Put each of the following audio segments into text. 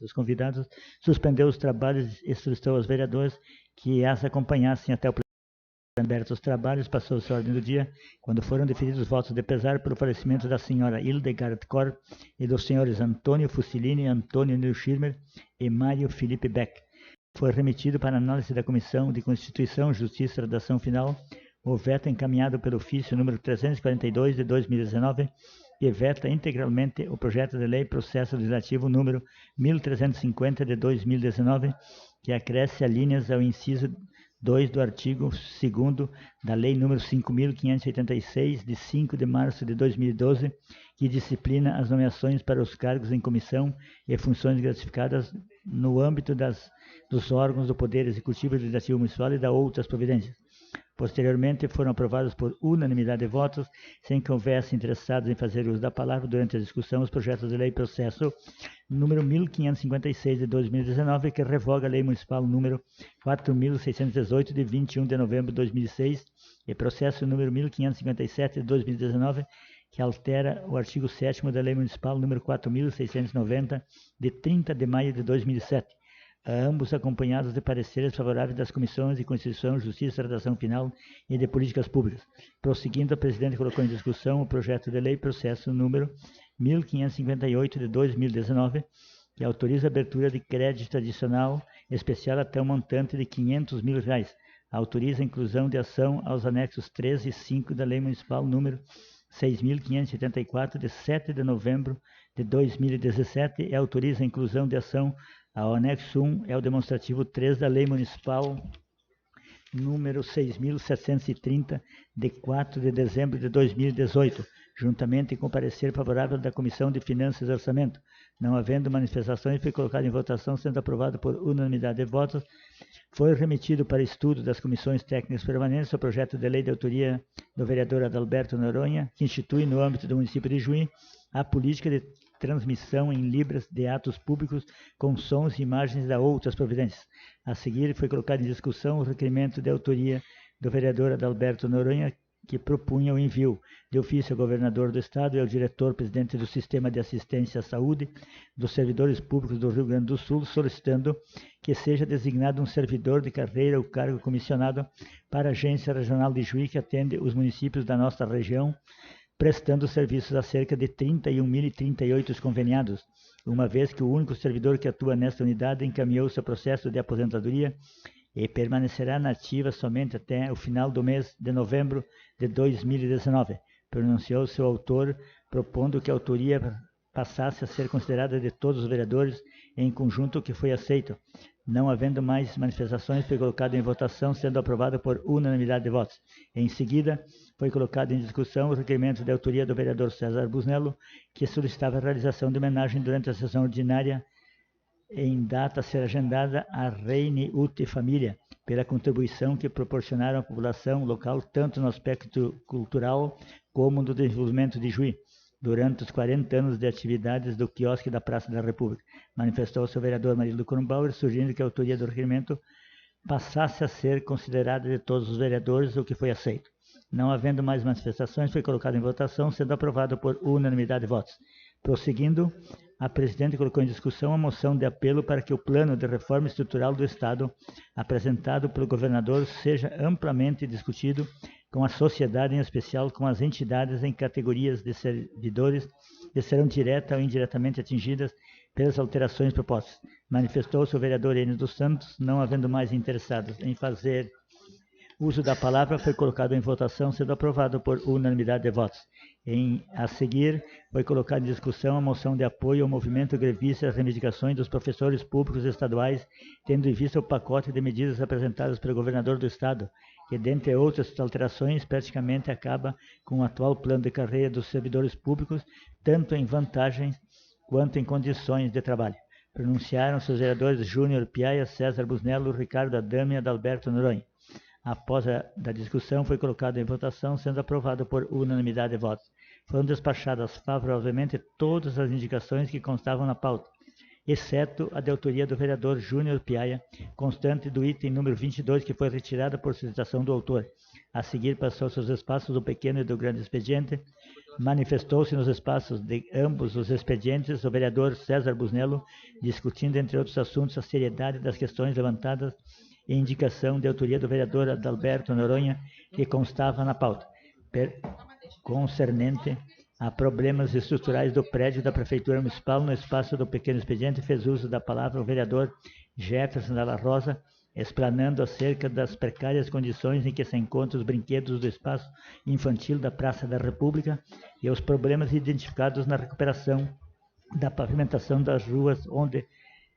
Os convidados, suspendeu os trabalhos e solicitou aos vereadores que as acompanhassem até o plenário. Abertos os trabalhos, passou-se a ordem do dia, quando foram definidos os votos de pesar pelo falecimento da senhora Hildegard Kor e dos senhores Antônio Fusilini, Antônio Nilschirmer e Mário Felipe Beck. Foi remetido para análise da Comissão de Constituição, Justiça e Redação Final o veto encaminhado pelo ofício número 342 de 2019, que veta integralmente o projeto de lei processo legislativo número 1350 de 2019, que acresce alíneas ao inciso 2 do artigo 2º da Lei nº 5.586, de 5 de março de 2012, que disciplina as nomeações para os cargos em comissão e funções gratificadas no âmbito dos órgãos do Poder Executivo, Legislativo Municipal e da outras providências. Posteriormente, foram aprovados por unanimidade de votos, sem que houvesse interessados em fazer uso da palavra durante a discussão, os projetos de lei processo número 1556 de 2019, que revoga a Lei Municipal número 4.618 de 21 de novembro de 2006 e processo número 1557 de 2019, que altera o artigo 7º da Lei Municipal número 4.690 de 30 de maio de 2007. Ambos acompanhados de pareceres favoráveis das comissões de Constituição, Justiça, Redação Final e de Políticas Públicas. Prosseguindo, a presidente colocou em discussão o projeto de lei processo número 1558 de 2019, que autoriza a abertura de crédito adicional especial até um montante de R$500 mil. Autoriza a inclusão de ação aos anexos 3 e 5 da Lei Municipal número 6.584, de 7 de novembro de 2017, e autoriza a inclusão de ação ao anexo 1 é o demonstrativo 3 da Lei Municipal número 6.730, de 4 de dezembro de 2018, juntamente com parecer favorável da Comissão de Finanças e Orçamento. Não havendo manifestações, foi colocado em votação, sendo aprovado por unanimidade de votos. Foi remetido para estudo das comissões técnicas permanentes o projeto de lei de autoria do vereador Adalberto Noronha, que institui no âmbito do município de Juí a política de transmissão em libras de atos públicos com sons e imagens da outras providências. A seguir, foi colocado em discussão o requerimento de autoria do vereador Adalberto Noronha, que propunha o envio de ofício ao governador do Estado e ao diretor-presidente do Sistema de Assistência à Saúde dos Servidores Públicos do Rio Grande do Sul, solicitando que seja designado um servidor de carreira ou cargo comissionado para a Agência Regional de Juí, que atende os municípios da nossa região, prestando serviços a cerca de 31.038 conveniados, uma vez que o único servidor que atua nesta unidade encaminhou seu processo de aposentadoria e permanecerá na ativa somente até o final do mês de novembro de 2019. Pronunciou seu autor, propondo que a autoria passasse a ser considerada de todos os vereadores em conjunto, o que foi aceito. Não havendo mais manifestações, foi colocado em votação, sendo aprovado por unanimidade de votos. Em seguida, foi colocado em discussão o requerimento de autoria do vereador César Busnello, que solicitava a realização de homenagem durante a sessão ordinária em data a ser agendada a Reine Ute Família, pela contribuição que proporcionaram à população local, tanto no aspecto cultural como no desenvolvimento de Juí, durante os 40 anos de atividades do quiosque da Praça da República. Manifestou-se o vereador Marílio Kronbauer, sugerindo que a autoria do requerimento passasse a ser considerada de todos os vereadores, o que foi aceito. Não havendo mais manifestações, foi colocado em votação, sendo aprovado por unanimidade de votos. Prosseguindo, a presidente colocou em discussão a moção de apelo para que o plano de reforma estrutural do Estado, apresentado pelo governador, seja amplamente discutido com a sociedade, em especial com as entidades em categorias de servidores que serão direta ou indiretamente atingidas pelas alterações propostas. Manifestou-se o vereador Enio dos Santos. Não havendo mais interessados em fazer uso da palavra, foi colocado em votação, sendo aprovado por unanimidade de votos. A seguir, foi colocada em discussão a moção de apoio ao movimento grevista e às reivindicações dos professores públicos estaduais, tendo em vista o pacote de medidas apresentadas pelo governador do Estado, que, dentre outras alterações, praticamente acaba com o atual plano de carreira dos servidores públicos, tanto em vantagens quanto em condições de trabalho. Pronunciaram-se os vereadores Júnior Piaia, César Busnello, Ricardo Adame e Adalberto Noronha. Após a discussão, foi colocado em votação, sendo aprovado por unanimidade de votos. Foram despachadas favoravelmente todas as indicações que constavam na pauta, exceto a de autoria do vereador Júnior Piaia, constante do item número 22, que foi retirada por solicitação do autor. A seguir, passou seus espaços do pequeno e do grande expediente, Manifestou-se nos espaços de ambos os expedientes o vereador César Busnello, discutindo, entre outros assuntos, a seriedade das questões levantadas e indicação de autoria do vereador Adalberto Noronha, que constava na pauta, concernente a problemas estruturais do prédio da Prefeitura Municipal. No espaço do pequeno expediente, fez uso da palavra o vereador Jefferson Dalla Rosa, explanando acerca das precárias condições em que se encontram os brinquedos do espaço infantil da Praça da República e os problemas identificados na recuperação da pavimentação das ruas onde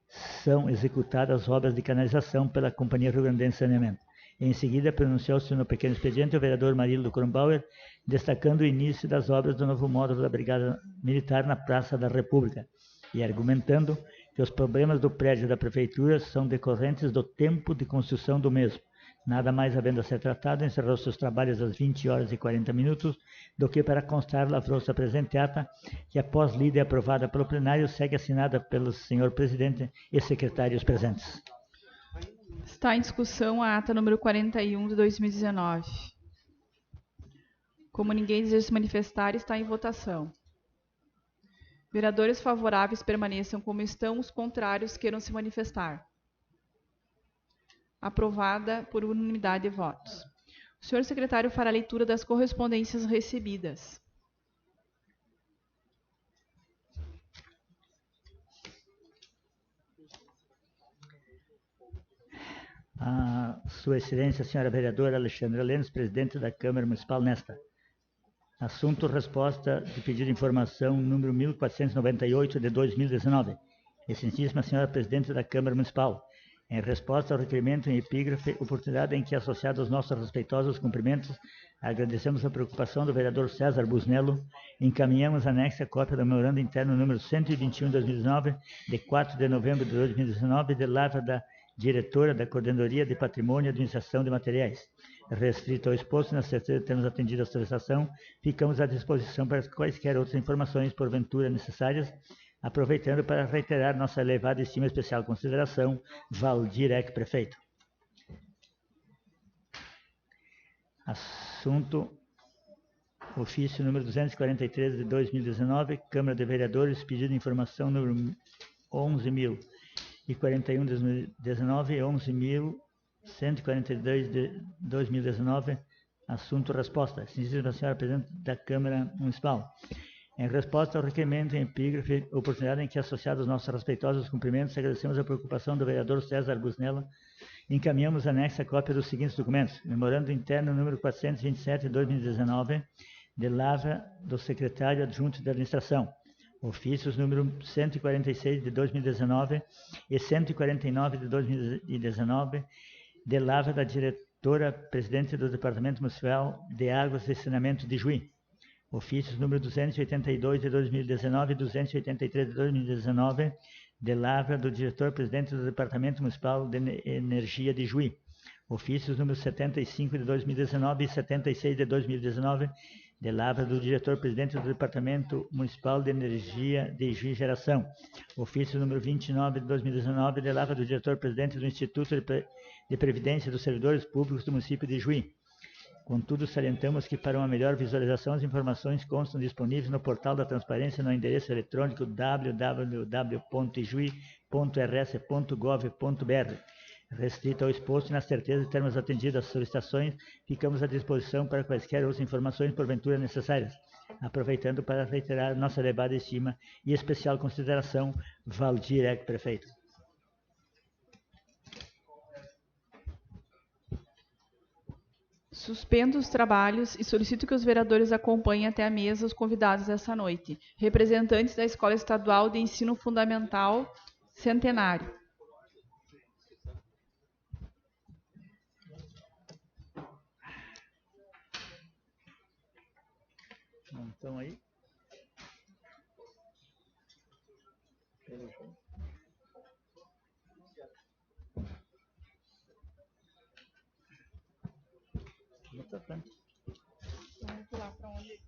são executadas obras de canalização pela Companhia Rio Grandense de Saneamento. Em seguida, pronunciou-se no pequeno expediente o vereador Marílio Kronbauer, destacando o início das obras do novo módulo da Brigada Militar na Praça da República e argumentando que os problemas do prédio da Prefeitura são decorrentes do tempo de construção do mesmo. Nada mais havendo a ser tratado, encerrou seus trabalhos às 20 horas e 40 minutos, do que para constar lavrou-se a presente ata, que após lida e aprovada pelo plenário, segue assinada pelo senhor presidente e secretários presentes. Está em discussão a ata número 41 de 2019. Como ninguém deseja se manifestar, está em votação. Vereadores favoráveis permaneçam como estão, os contrários queiram se manifestar. Aprovada por unanimidade de votos. O senhor secretário fará a leitura das correspondências recebidas. A Sua Excelência, a senhora vereadora Alexandra Lemos, presidente da Câmara Municipal, nesta. Assunto: resposta de pedido de informação número 1498 de 2019. Excelentíssima senhora presidente da Câmara Municipal, em resposta ao requerimento em epígrafe, oportunidade em que, associado aos nossos respeitosos cumprimentos, agradecemos a preocupação do vereador César Busnello, encaminhamos anexa a cópia do memorando interno número 121 de 2019, de 4 de novembro de 2019, de lavra da diretora da Coordenadoria de Patrimônio e Administração de Materiais. Restrito ao exposto, na certeza de termos atendido a solicitação, ficamos à disposição para quaisquer outras informações, porventura necessárias, aproveitando para reiterar nossa elevada estima e especial consideração, Valdir Eck, prefeito. Assunto: ofício número 243 de 2019, Câmara de Vereadores, pedido de informação número 11.041 de 2019 e 11.142 de 2019, assunto: resposta. Excelentíssima senhora presidente da Câmara Municipal, em resposta ao requerimento em epígrafe, oportunidade em que, associados aos nossos respeitosos cumprimentos, agradecemos a preocupação do vereador César Busnello, encaminhamos anexa a cópia dos seguintes documentos: memorando interno número 427 de 2019, de lavra do secretário adjunto de administração, ofícios número 146 de 2019 e 149 de 2019, de lavra da diretora presidente do Departamento Municipal de Águas e Saneamento de Juí, ofícios número 282 de 2019 e 283 de 2019, de lavra do diretor-presidente do Departamento Municipal de Energia de Juí, ofícios número 75 de 2019 e 76 de 2019, de lavra do diretor-presidente do Departamento Municipal de Energia de Juí Geração, ofício número 29 de 2019, de lavra do diretor-presidente do Instituto de Previdência dos Servidores Públicos do município de Juí. Contudo, salientamos que, para uma melhor visualização, as informações constam disponíveis no portal da transparência no endereço eletrônico www.ijuí.rs.gov.br. Restrito ao exposto e na certeza de termos atendido às solicitações, ficamos à disposição para quaisquer outras informações porventura necessárias, aproveitando para reiterar nossa elevada estima e especial consideração, Valdir Eck, prefeito. Suspendo os trabalhos e solicito que os vereadores acompanhem até a mesa os convidados dessa noite. Representantes da Escola Estadual de Ensino Fundamental Centenário. Não estão aí? Vamos pular para onde?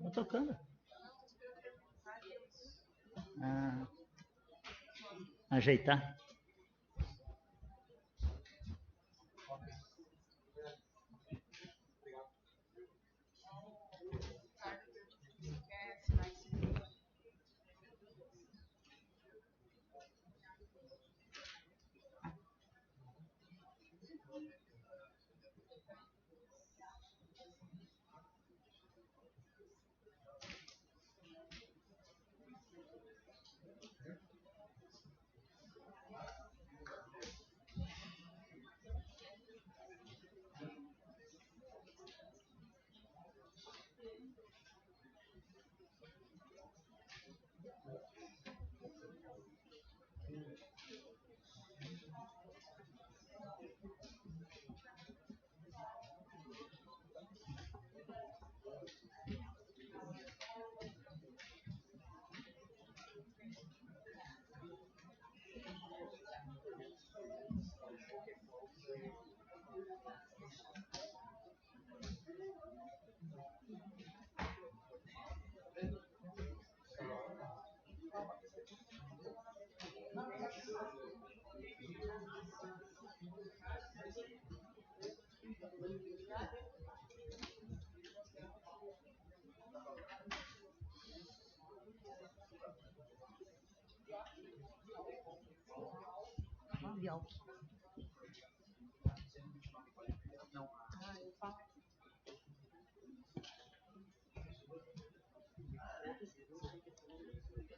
Estou tocando. Ajeitar.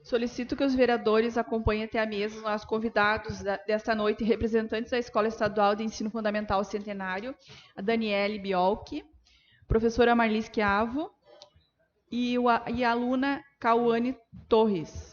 Solicito que os vereadores acompanhem até a mesa os convidados desta noite, representantes da Escola Estadual de Ensino Fundamental Centenário, a Daniele Biolchi, professora Marli Schiavo e a aluna Cauane Torres.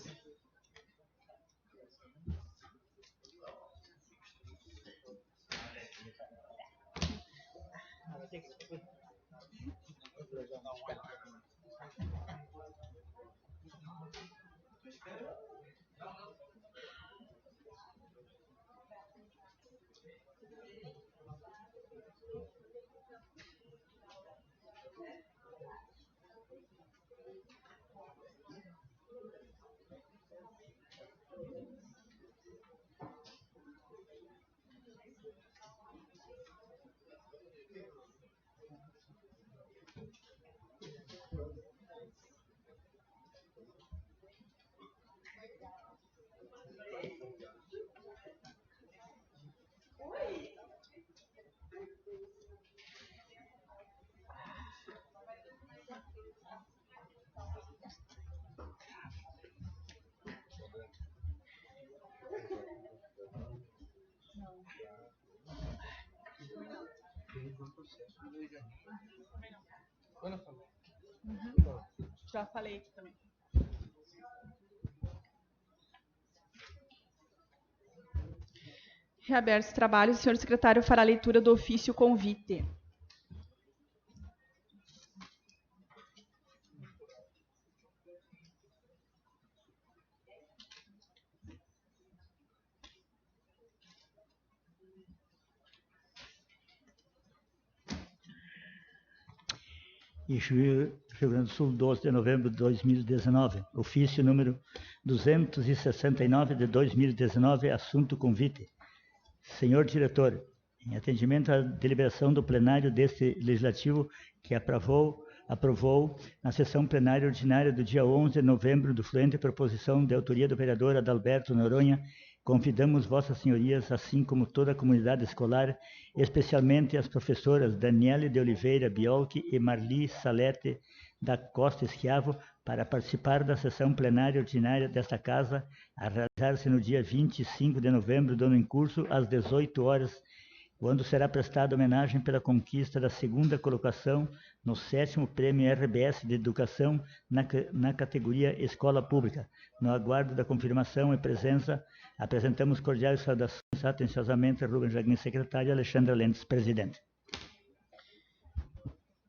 Já falei aqui também. Reabertos os trabalhos, o senhor secretário fará a leitura do ofício convite. Rio Grande do Sul, 12 de novembro de 2019. Ofício número 269 de 2019, assunto convite. Senhor diretor, em atendimento à deliberação do plenário deste legislativo que aprovou na sessão plenária ordinária do dia 11 de novembro do fluente proposição de autoria do vereador Adalberto Noronha, convidamos vossas senhorias, assim como toda a comunidade escolar, especialmente as professoras Daniele de Oliveira Biolchi e Marli Salete da Costa Esquiavo, para participar da sessão plenária ordinária desta Casa, a realizar-se no dia 25 de novembro do ano em curso, às 18 horas, quando será prestada homenagem pela conquista da segunda colocação no 7º Prêmio RBS de Educação na categoria Escola Pública. No aguardo da confirmação e presença, apresentamos cordiais saudações, atenciosamente, Rubens Jagnin, secretário, Alexandra Lentes, presidente.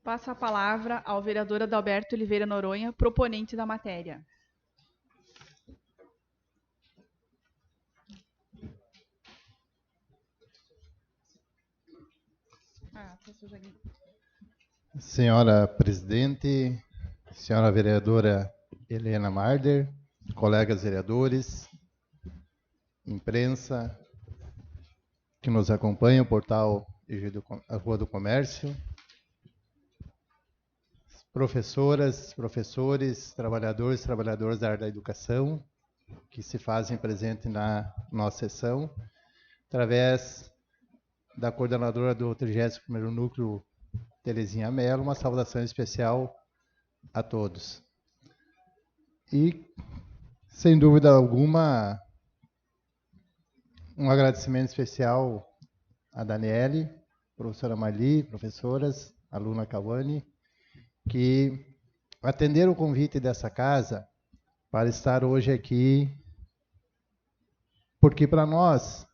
Passo a palavra ao vereador Adalberto Oliveira Noronha, proponente da matéria. Senhora presidente, senhora vereadora Helena Marder, colegas vereadores, imprensa que nos acompanha, o portal A Rua do Comércio, professoras, professores, trabalhadoras da área da educação, que se fazem presente na nossa sessão, através da coordenadora do 31º Núcleo, Terezinha Mello, uma saudação especial a todos. E, sem dúvida alguma, um agradecimento especial a Daniele, professora Marli, professoras, aluna Cauane, que atenderam o convite dessa casa para estar hoje aqui, porque para nós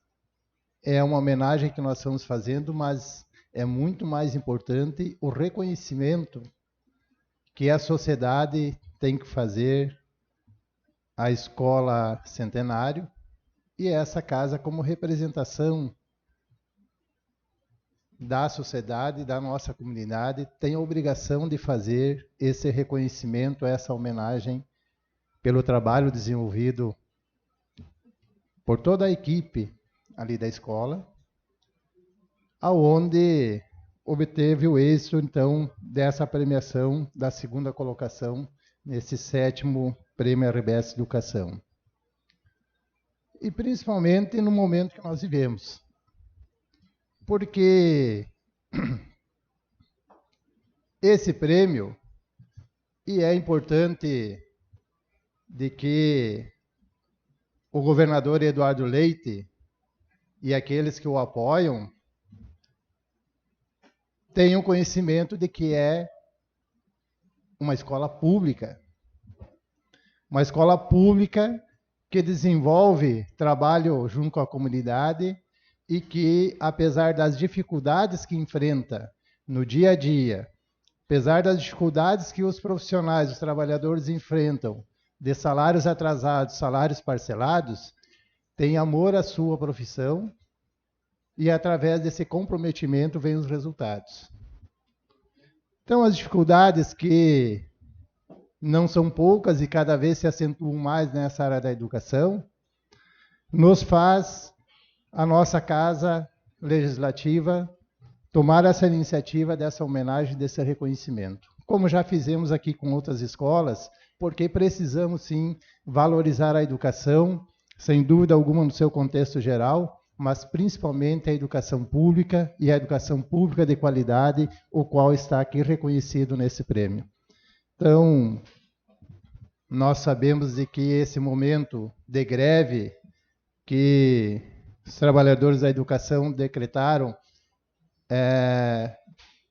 é uma homenagem que nós estamos fazendo, mas é muito mais importante o reconhecimento que a sociedade tem que fazer à Escola Centenário e essa casa como representação da sociedade, da nossa comunidade, tem a obrigação de fazer esse reconhecimento, essa homenagem pelo trabalho desenvolvido por toda a equipe ali da escola, aonde obteve o êxito, então, dessa premiação da segunda colocação nesse 7º Prêmio RBS Educação. E principalmente no momento que nós vivemos. Porque esse prêmio, e é importante de que o governador Eduardo Leite e aqueles que o apoiam tenham conhecimento de que é uma escola pública. Uma escola pública que desenvolve trabalho junto com a comunidade e que, apesar das dificuldades que enfrenta no dia a dia, apesar das dificuldades que os profissionais, os trabalhadores enfrentam, de salários atrasados, salários parcelados, tem amor à sua profissão e, através desse comprometimento, vêm os resultados. Então, as dificuldades que não são poucas e cada vez se acentuam mais nessa área da educação, nos faz a nossa Casa Legislativa tomar essa iniciativa dessa homenagem, desse reconhecimento. Como já fizemos aqui com outras escolas, porque precisamos sim valorizar a educação, sem dúvida alguma no seu contexto geral, mas principalmente a educação pública e a educação pública de qualidade, o qual está aqui reconhecido nesse prêmio. Então, nós sabemos de que esse momento de greve que os trabalhadores da educação decretaram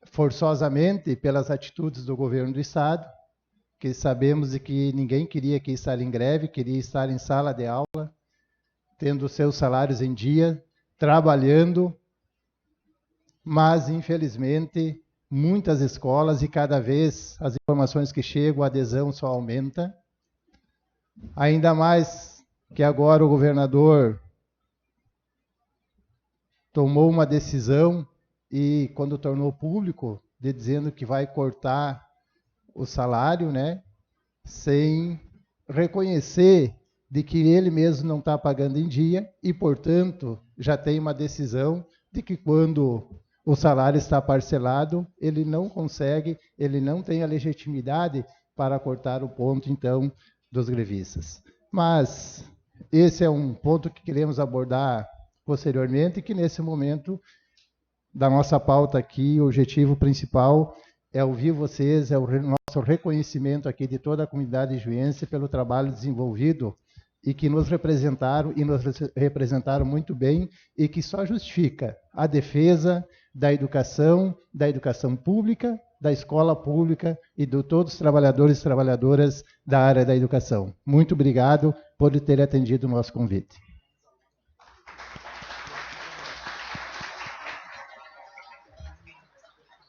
forçosamente pelas atitudes do governo do Estado, que sabemos de que ninguém queria que estar em greve, queria estar em sala de aula, tendo seus salários em dia, trabalhando, mas, infelizmente, muitas escolas, e cada vez as informações que chegam, a adesão só aumenta, ainda mais que agora o governador tomou uma decisão, e quando tornou público, dizendo que vai cortar o salário, né, sem reconhecer de que ele mesmo não está pagando em dia e, portanto, já tem uma decisão de que quando o salário está parcelado, ele não consegue, ele não tem a legitimidade para cortar o ponto, então, dos grevistas. Mas esse é um ponto que queremos abordar posteriormente, que nesse momento da nossa pauta aqui, o objetivo principal é ouvir vocês, é o nosso reconhecimento aqui de toda a comunidade juiense pelo trabalho desenvolvido e que nos representaram muito bem e que só justifica a defesa da educação pública, da escola pública e de todos os trabalhadores e trabalhadoras da área da educação. Muito obrigado por ter atendido o nosso convite.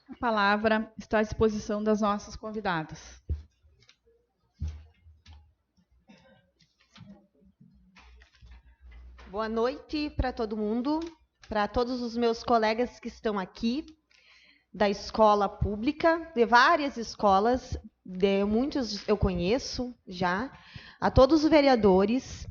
A palavra está à disposição das nossas convidadas. Boa noite para todo mundo, para todos os meus colegas que estão aqui, da escola pública, de várias escolas, de muitos eu conheço já, a todos os vereadores.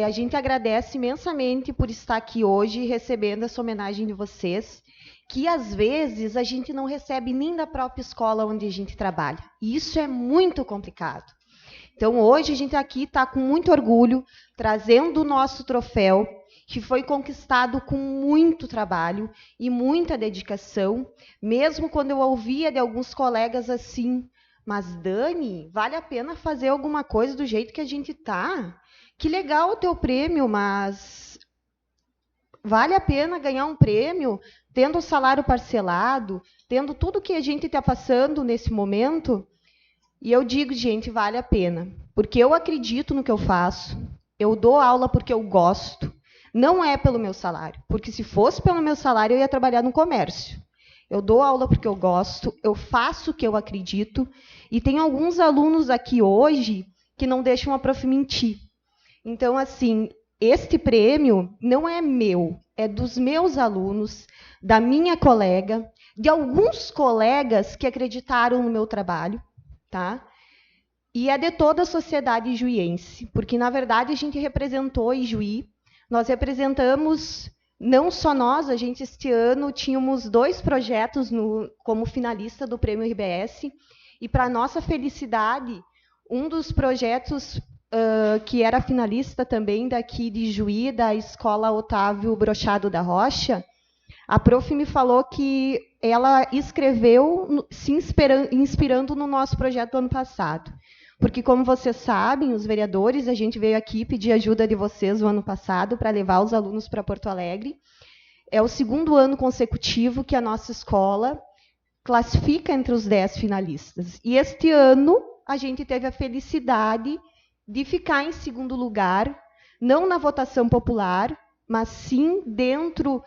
A gente agradece imensamente por estar aqui hoje recebendo essa homenagem de vocês, que às vezes a gente não recebe nem da própria escola onde a gente trabalha. E isso é muito complicado. Então, hoje a gente aqui está com muito orgulho, trazendo o nosso troféu, que foi conquistado com muito trabalho e muita dedicação, mesmo quando eu ouvia de alguns colegas assim, mas Dani, vale a pena fazer alguma coisa do jeito que a gente está? Que legal o teu prêmio, mas vale a pena ganhar um prêmio tendo o salário parcelado, tendo tudo que a gente está passando nesse momento? E eu digo, gente, vale a pena, porque eu acredito no que eu faço, eu dou aula porque eu gosto, não é pelo meu salário, porque se fosse pelo meu salário eu ia trabalhar no comércio. Eu dou aula porque eu gosto, eu faço o que eu acredito, e tem alguns alunos aqui hoje que não deixam a prof mentir. Então, assim, este prêmio não é meu, é dos meus alunos, da minha colega, de alguns colegas que acreditaram no meu trabalho, tá? E é de toda a sociedade juiense, porque, na verdade, a gente representou Ijuí, nós representamos, não só nós, a gente, este ano, tínhamos 2 projetos como finalista do Prêmio RBS, e, para nossa felicidade, um dos projetos que era finalista também daqui de Juí, da Escola Otávio Brochado da Rocha, a prof me falou que ela escreveu se inspirando no nosso projeto do ano passado. Porque, como vocês sabem, os vereadores, a gente veio aqui pedir ajuda de vocês no ano passado para levar os alunos para Porto Alegre. É o 2º ano consecutivo que a nossa escola classifica entre os 10 finalistas. E este ano a gente teve a felicidade de ficar em 2º lugar, não na votação popular, mas sim dentro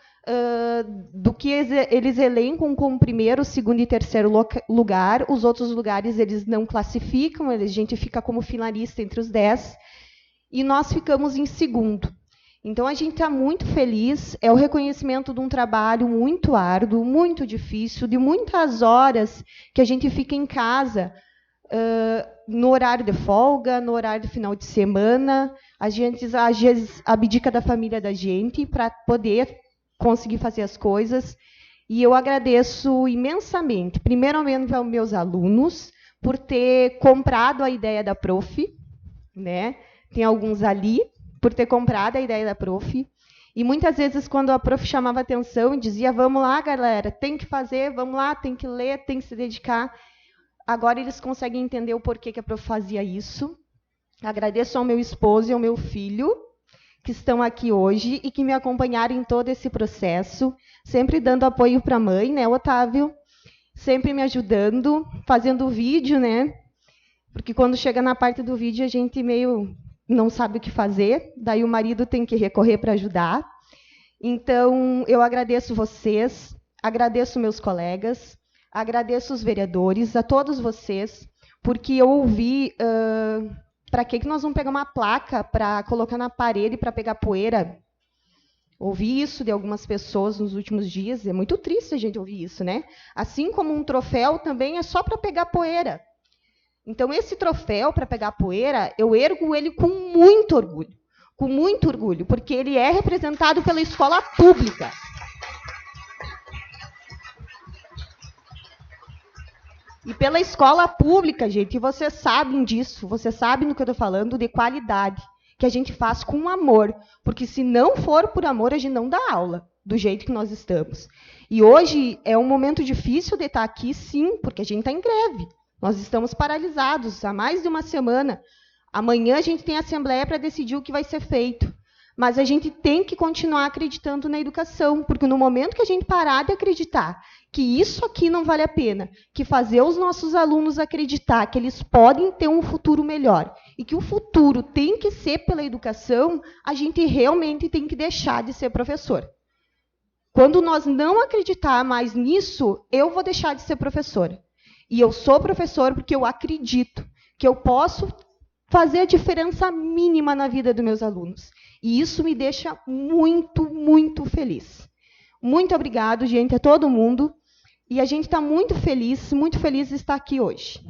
do que eles elencam como 1º, 2º e 3º lugar. Os outros lugares eles não classificam, a gente fica como finalista entre os 10, e nós ficamos em 2º. Então, a gente está muito feliz, é o reconhecimento de um trabalho muito árduo, muito difícil, de muitas horas que a gente fica em casa, no horário de folga, no horário de final de semana, a gente às vezes abdica da família da gente para poder conseguir fazer as coisas. E eu agradeço imensamente, primeiramente aos meus alunos, por ter comprado a ideia da prof, né? Tem alguns ali, por ter comprado a ideia da prof. E muitas vezes, quando a prof chamava atenção e dizia, vamos lá, galera, tem que fazer, vamos lá, tem que ler, tem que se dedicar. Agora eles conseguem entender o porquê que a prof fazia isso. Agradeço ao meu esposo e ao meu filho, que estão aqui hoje e que me acompanharam em todo esse processo, sempre dando apoio para a mãe, né, Otávio? Sempre me ajudando, fazendo vídeo, né? Porque quando chega na parte do vídeo, a gente meio não sabe o que fazer, daí o marido tem que recorrer para ajudar. Então, eu agradeço vocês, agradeço meus colegas, agradeço os vereadores, a todos vocês, porque eu ouvi... para que nós vamos pegar uma placa para colocar na parede para pegar poeira? Ouvi isso de algumas pessoas nos últimos dias, é muito triste a gente ouvir isso, né? Assim como um troféu também é só para pegar poeira. Então, esse troféu para pegar poeira, eu ergo ele com muito orgulho, porque ele é representado pela escola pública. E pela escola pública, gente, vocês sabem disso, vocês sabem do que eu estou falando, de qualidade. que a gente faz com amor, porque se não for por amor, a gente não dá aula do jeito que nós estamos. E hoje é um momento difícil de estar aqui, sim, porque a gente está em greve. Nós estamos paralisados há mais de uma semana. Amanhã a gente tem assembleia para decidir o que vai ser feito. Mas a gente tem que continuar acreditando na educação, porque no momento que a gente parar de acreditar que isso aqui não vale a pena, que fazer os nossos alunos acreditar que eles podem ter um futuro melhor e que o futuro tem que ser pela educação, a gente realmente tem que deixar de ser professor. Quando nós não acreditar mais nisso, eu vou deixar de ser professora. E eu sou professor porque eu acredito que eu posso fazer a diferença mínima na vida dos meus alunos. E isso me deixa muito, muito feliz. Muito obrigado, gente, a todo mundo. E a gente está muito feliz de estar aqui hoje.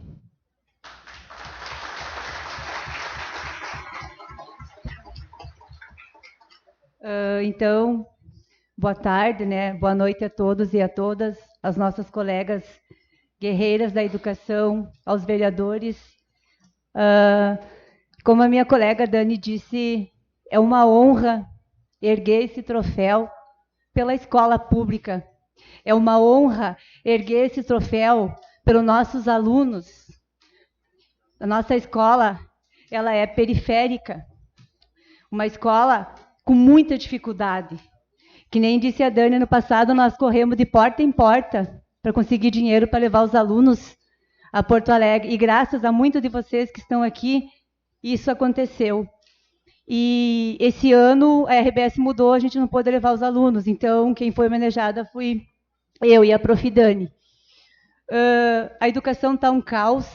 Então, boa tarde, né? Boa noite a todos e a todas, as nossas colegas guerreiras da educação, aos vereadores. Como a minha colega Dani disse, é uma honra erguer esse troféu pela escola pública. É uma honra erguer esse troféu pelos nossos alunos. A nossa escola, ela é periférica, uma escola com muita dificuldade. Que nem disse a Dani, no passado nós corremos de porta em porta para conseguir dinheiro para levar os alunos a Porto Alegre. E graças a muitos de vocês que estão aqui, isso aconteceu. E esse ano a RBS mudou, a gente não pôde levar os alunos. Então, quem foi homenageada fui eu e a Prof. Dani. A educação está um caos,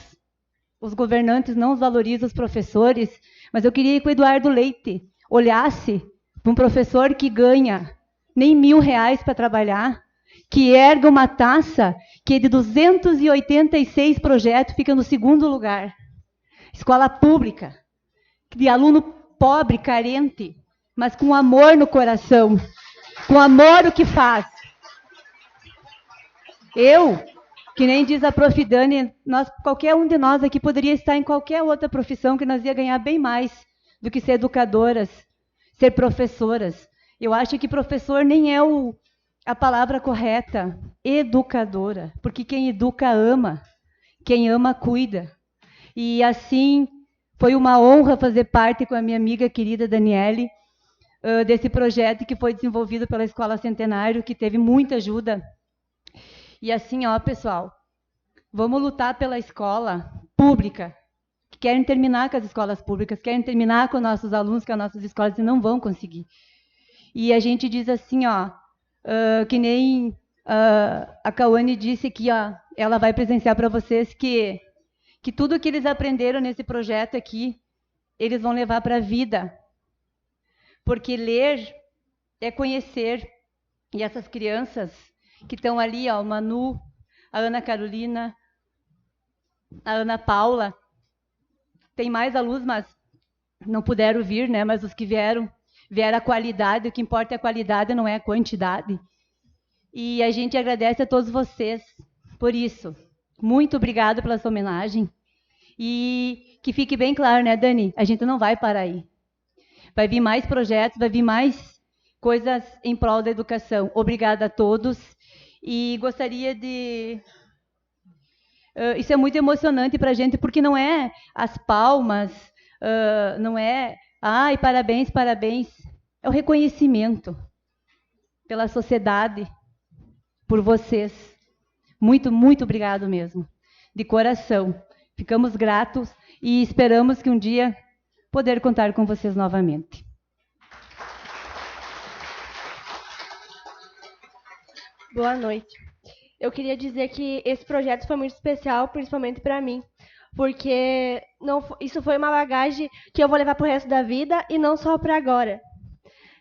os governantes não valorizam os professores, mas eu queria que o Eduardo Leite olhasse para um professor que ganha nem R$1.000 para trabalhar, que erga uma taça que de 286 projetos fica no segundo lugar. Escola pública, de aluno pobre, carente, mas com amor no coração, com amor o que faz. Eu, que nem diz a Prof. Dani, qualquer um de nós aqui poderia estar em qualquer outra profissão que nós ia ganhar bem mais do que ser educadoras, ser professoras. Eu acho que professor nem é a palavra correta, educadora, porque quem educa ama, quem ama cuida. E assim, foi uma honra fazer parte com a minha amiga querida Daniele, desse projeto que foi desenvolvido pela Escola Centenário, que teve muita ajuda. E assim, ó, pessoal, vamos lutar pela escola pública, que querem terminar com as escolas públicas, querem terminar com nossos alunos, com as nossas escolas, e não vão conseguir. E a gente diz assim, ó, que nem a Cauane disse que ó, ela vai presenciar para vocês que tudo que eles aprenderam nesse projeto aqui, eles vão levar para a vida. Porque ler é conhecer. E essas crianças que estão ali, ó, o Manu, a Ana Carolina, a Ana Paula, tem mais alunos, mas não puderam vir, né? Mas os que vieram a qualidade, o que importa é a qualidade, não é a quantidade. E a gente agradece a todos vocês por isso. Muito obrigada pela sua homenagem. E que fique bem claro, né, Dani? A gente não vai parar aí. Vai vir mais projetos, vai vir mais coisas em prol da educação. Obrigada a todos. E gostaria de... isso é muito emocionante para a gente, porque não é as palmas, não é... Ai, parabéns, parabéns. É o reconhecimento pela sociedade, por vocês. Muito, muito obrigado mesmo. De coração. Ficamos gratos e esperamos que um dia poder contar com vocês novamente. Boa noite. Eu queria dizer que esse projeto foi muito especial, principalmente para mim, porque isso foi uma bagagem que eu vou levar para o resto da vida e não só para agora.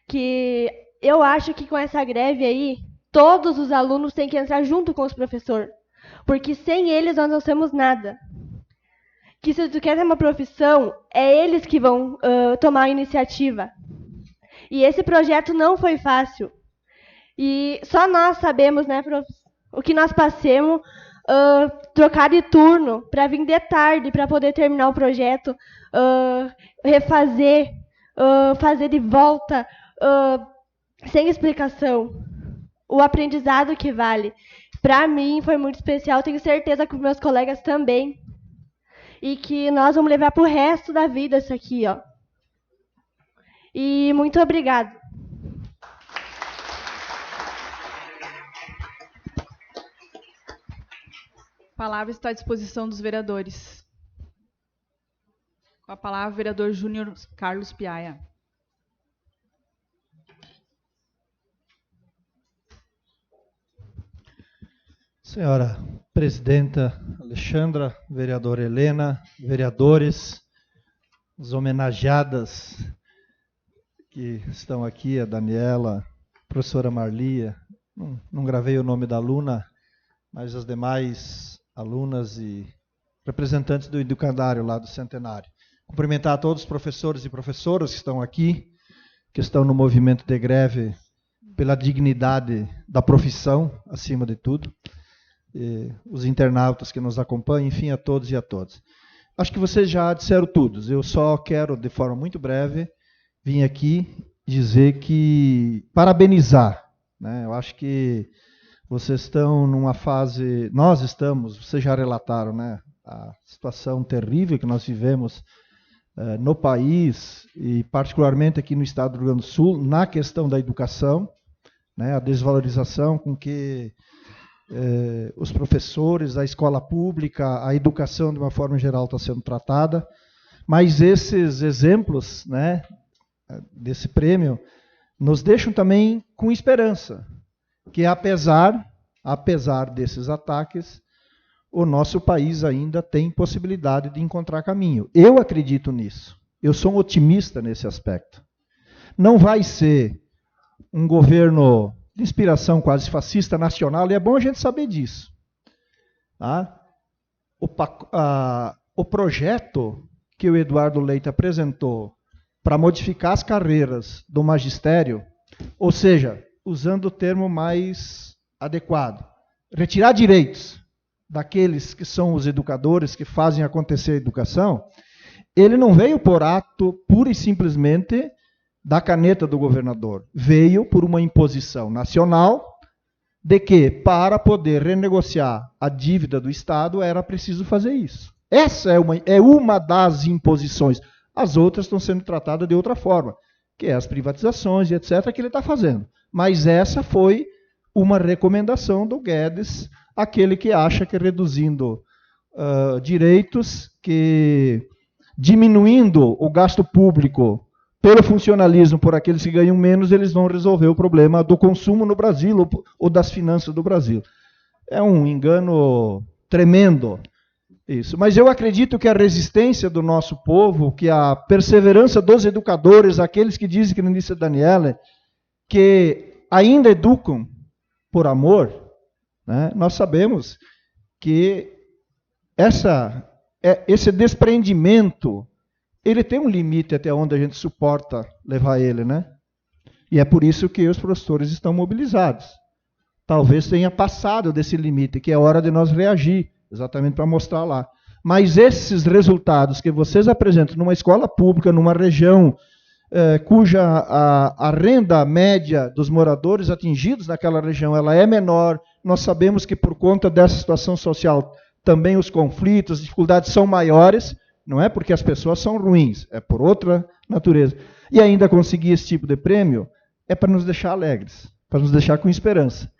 Que eu acho que com essa greve aí, todos os alunos têm que entrar junto com os professores, porque sem eles nós não temos nada. Que se tu quer ter uma profissão, é eles que vão tomar a iniciativa. E esse projeto não foi fácil. E só nós sabemos, né, o que nós passamos, trocar de turno para vir de tarde para poder terminar o projeto, refazer, fazer de volta sem explicação. O aprendizado que vale. Para mim foi muito especial, tenho certeza que os meus colegas também. E que nós vamos levar para o resto da vida isso aqui, ó. E muito obrigada. A palavra está à disposição dos vereadores. Com a palavra, o vereador Júnior Carlos Piaia. Senhora presidenta Alexandra, vereadora Helena, vereadores, as homenageadas que estão aqui, a Daniela, a professora Marlia, não gravei o nome da aluna, mas as demais alunas e representantes do educandário lá do Centenário. Cumprimentar a todos os professores e professoras que estão aqui, que estão no movimento de greve pela dignidade da profissão, acima de tudo. Os internautas que nos acompanham, enfim, a todos e a todas. Acho que vocês já disseram tudo. Eu só quero, de forma muito breve, vir aqui dizer que parabenizar, né? Eu acho que vocês estão numa fase, nós estamos, vocês já relataram, né? A situação terrível que nós vivemos no país e particularmente aqui no estado do Rio Grande do Sul, na questão da educação, né? A desvalorização com que os professores, a escola pública, a educação de uma forma geral está sendo tratada, mas esses exemplos, né, desse prêmio nos deixam também com esperança, que apesar desses ataques, o nosso país ainda tem possibilidade de encontrar caminho. Eu acredito nisso, eu sou um otimista nesse aspecto. Não vai ser um governo de inspiração quase fascista nacional, e é bom a gente saber disso. Tá? O projeto que o Eduardo Leite apresentou para modificar as carreiras do magistério, ou seja, usando o termo mais adequado, retirar direitos daqueles que são os educadores, que fazem acontecer a educação, ele não veio por ato pura e simplesmente da caneta do governador. Veio por uma imposição nacional de que, para poder renegociar a dívida do Estado, era preciso fazer isso. Essa é uma das imposições. As outras estão sendo tratadas de outra forma, que é as privatizações e etc., que ele está fazendo. Mas essa foi uma recomendação do Guedes, aquele que acha que reduzindo direitos, que diminuindo o gasto público pelo funcionalismo por aqueles que ganham menos, eles vão resolver o problema do consumo no Brasil ou das finanças do Brasil. É um engano tremendo isso. Mas eu acredito que a resistência do nosso povo, que a perseverança dos educadores, aqueles que dizem, que não disse a Daniela, que ainda educam por amor, né? Nós sabemos que esse desprendimento, ele tem um limite até onde a gente suporta levar ele, né? E é por isso que os professores estão mobilizados. Talvez tenha passado desse limite, que é hora de nós reagir, exatamente para mostrar lá. Mas esses resultados que vocês apresentam numa escola pública, numa região cuja a renda média dos moradores atingidos naquela região ela é menor, nós sabemos que por conta dessa situação social também os conflitos, as dificuldades são maiores. Não é porque as pessoas são ruins, é por outra natureza. E ainda conseguir esse tipo de prêmio é para nos deixar alegres, para nos deixar com esperança.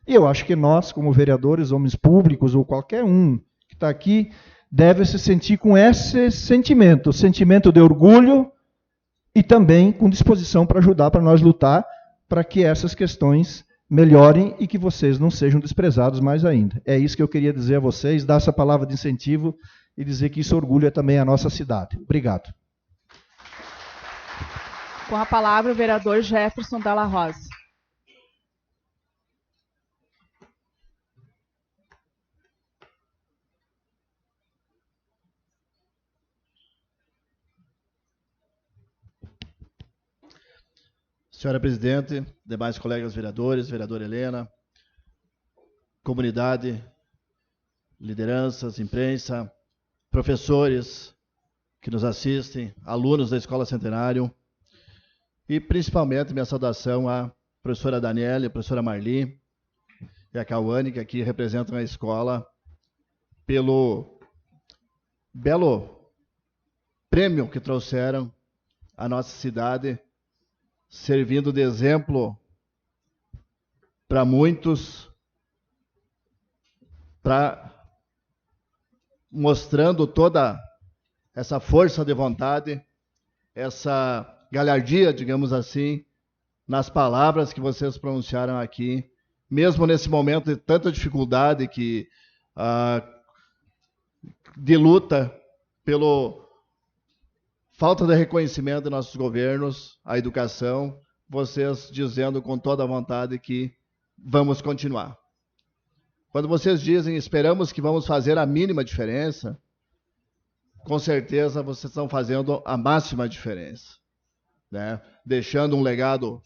E eu acho que nós, como vereadores, homens públicos, ou qualquer um que está aqui, deve se sentir com esse sentimento, o sentimento de orgulho e também com disposição para ajudar, para nós lutar, para que essas questões melhorem e que vocês não sejam desprezados mais ainda. É isso que eu queria dizer a vocês, dar essa palavra de incentivo e dizer que isso orgulha também a nossa cidade. Obrigado. Com a palavra, o vereador Jefferson Dalla Rosa. Senhora presidente, demais colegas vereadores, vereadora Helena, comunidade, lideranças, imprensa, professores que nos assistem, alunos da Escola Centenário, E principalmente minha saudação à professora Daniele, à professora Marli e a Cauane, que aqui representam a escola, pelo belo prêmio que trouxeram à nossa cidade, servindo de exemplo para muitos, mostrando toda essa força de vontade, essa galhardia, digamos assim, nas palavras que vocês pronunciaram aqui, mesmo nesse momento de tanta dificuldade de luta pelo falta de reconhecimento de nossos governos, a educação, vocês dizendo com toda a vontade que vamos continuar. Quando vocês dizem, esperamos que vamos fazer a mínima diferença, com certeza vocês estão fazendo a máxima diferença, né? Deixando um legado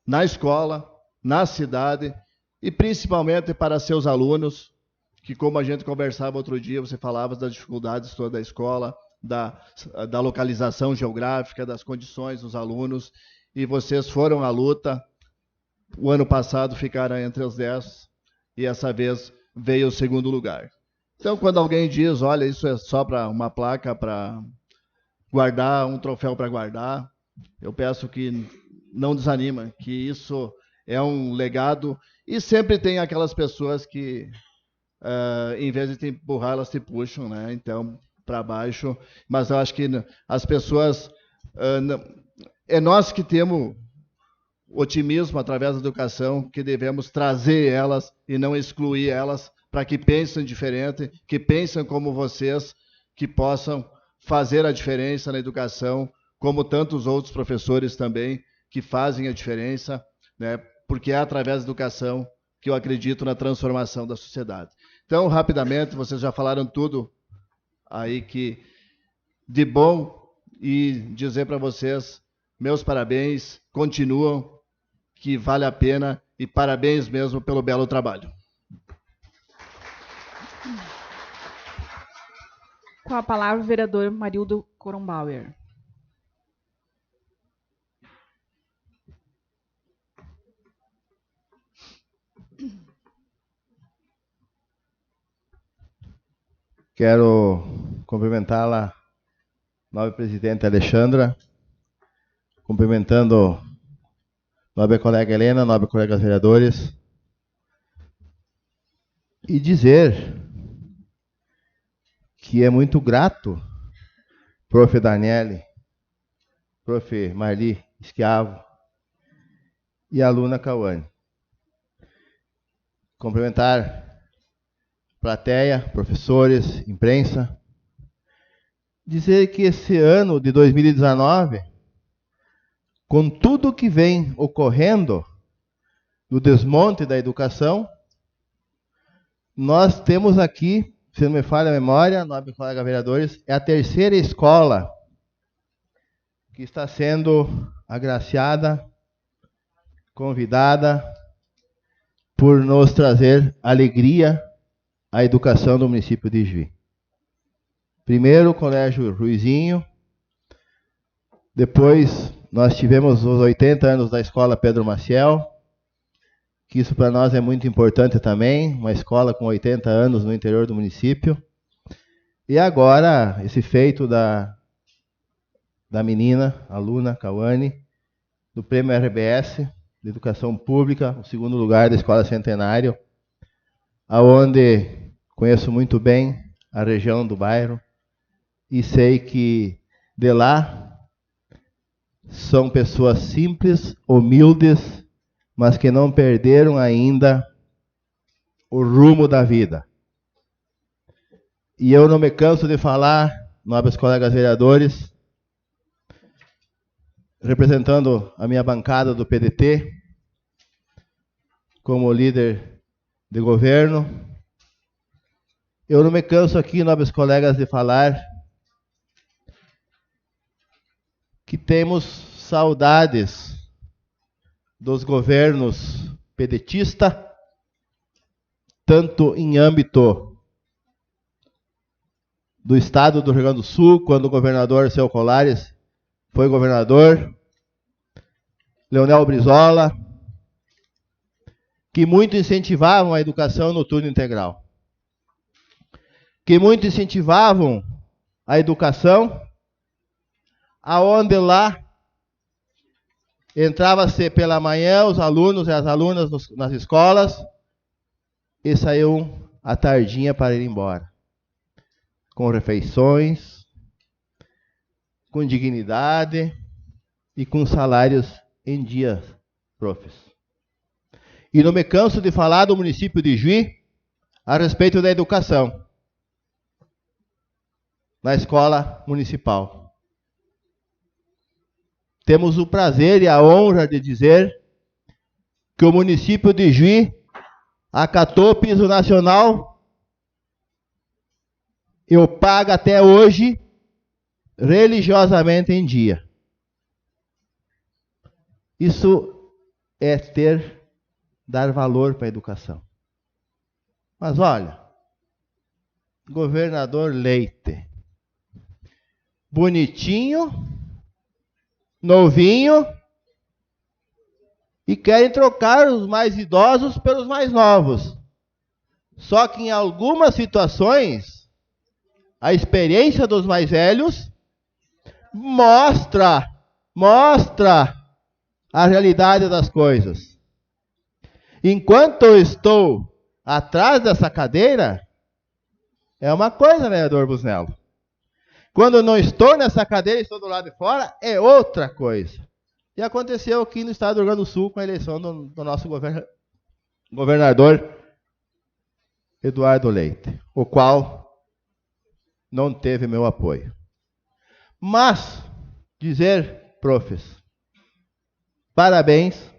na escola, na cidade e principalmente para seus alunos, que como a gente conversava outro dia, você falava das dificuldades toda da escola, da localização geográfica, das condições dos alunos, e vocês foram à luta. O ano passado ficaram entre os 10 e essa vez veio o segundo lugar. Então, quando alguém diz, olha, isso é só para uma placa para guardar, um troféu para guardar, eu peço que não desanima, que isso é um legado, e sempre tem aquelas pessoas que, em vez de te empurrar, elas te puxam, né? Então, para baixo, mas eu acho que as pessoas, é nós que temos otimismo através da educação, que devemos trazer elas e não excluir elas, para que pensem diferente, que pensem como vocês, que possam fazer a diferença na educação, como tantos outros professores também, que fazem a diferença, né? Porque é através da educação que eu acredito na transformação da sociedade. Então, rapidamente, vocês já falaram tudo aí que de bom, e dizer para vocês, meus parabéns, continuam, que vale a pena, e parabéns mesmo pelo belo trabalho. Com a palavra o vereador Marildo Kronbauer. Quero cumprimentá-la, nobre presidente Alexandra, cumprimentando nobre colega Helena, nobre colegas vereadores, e dizer que é muito grato, prof. Daniele, prof. Marli Schiavo e a aluna Cauane. Cumprimentar plateia, professores, imprensa. Dizer que esse ano de 2019, com tudo que vem ocorrendo no desmonte da educação, nós temos aqui, se não me falha a memória, nobre colega vereadores, é a terceira escola que está sendo agraciada, convidada, por nos trazer alegria à educação do município de Juí. Primeiro o Colégio Ruizinho, depois nós tivemos os 80 anos da Escola Pedro Maciel, que isso para nós é muito importante também, uma escola com 80 anos no interior do município. E agora, esse feito da menina, aluna Cauane, do Prêmio RBS, de Educação Pública, o segundo lugar da Escola Centenário, aonde conheço muito bem a região do bairro, e sei que de lá são pessoas simples, humildes, mas que não perderam ainda o rumo da vida. E eu não me canso de falar, nobres colegas vereadores, representando a minha bancada do PDT, como líder de governo, eu não me canso aqui, nobres colegas, de falar que temos saudades dos governos pedetistas, tanto em âmbito do estado do Rio Grande do Sul, quando o governador Seu Colares foi governador, Leonel Brizola, que muito incentivavam a educação no turno integral, que muito incentivavam a educação, aonde lá entrava-se pela manhã os alunos e as alunas nas escolas e saíam à tardinha para ir embora, com refeições, com dignidade e com salários em dias, profs. E não me canso de falar do município de Juí a respeito da educação na escola municipal. Temos o prazer e a honra de dizer que o município de Juí acatou o piso nacional e o paga até hoje religiosamente em dia. Isso é dar valor para a educação. Mas olha, governador Leite, bonitinho, novinho, e querem trocar os mais idosos pelos mais novos. Só que em algumas situações, a experiência dos mais velhos mostra a realidade das coisas. Enquanto eu estou atrás dessa cadeira, é uma coisa, vereador Busnello. Quando eu não estou nessa cadeira e estou do lado de fora, é outra coisa. E aconteceu aqui no estado do Rio Grande do Sul com a eleição do nosso governador Eduardo Leite, o qual não teve meu apoio. Mas, dizer, profs, parabéns,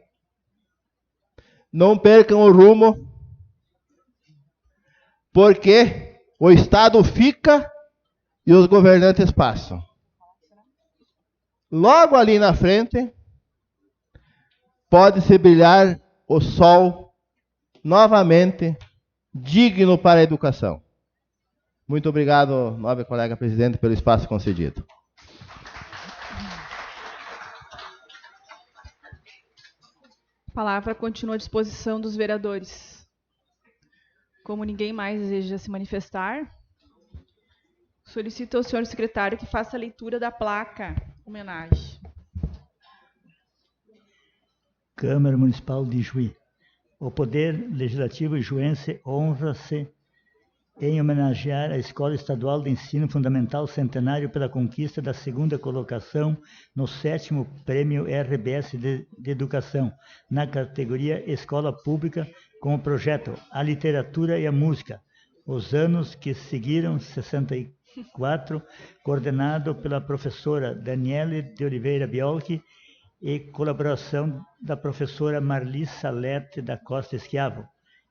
não percam o rumo, porque o Estado fica e os governantes passam. Logo ali na frente, pode-se brilhar o sol novamente, digno para a educação. Muito obrigado, nobre colega presidente, pelo espaço concedido. A palavra continua à disposição dos vereadores. Como ninguém mais deseja se manifestar, solicito ao senhor secretário que faça a leitura da placa homenagem. Câmara Municipal de Juí. O Poder Legislativo juense honra-se em homenagear a Escola Estadual de Ensino Fundamental Centenário pela conquista da segunda colocação no 7º Prêmio RBS de Educação, na categoria Escola Pública, com o projeto A Literatura e a Música, os anos que seguiram, 64, coordenado pela professora Daniele de Oliveira Biolchi e colaboração da professora Marli Salete da Costa Esquiavo.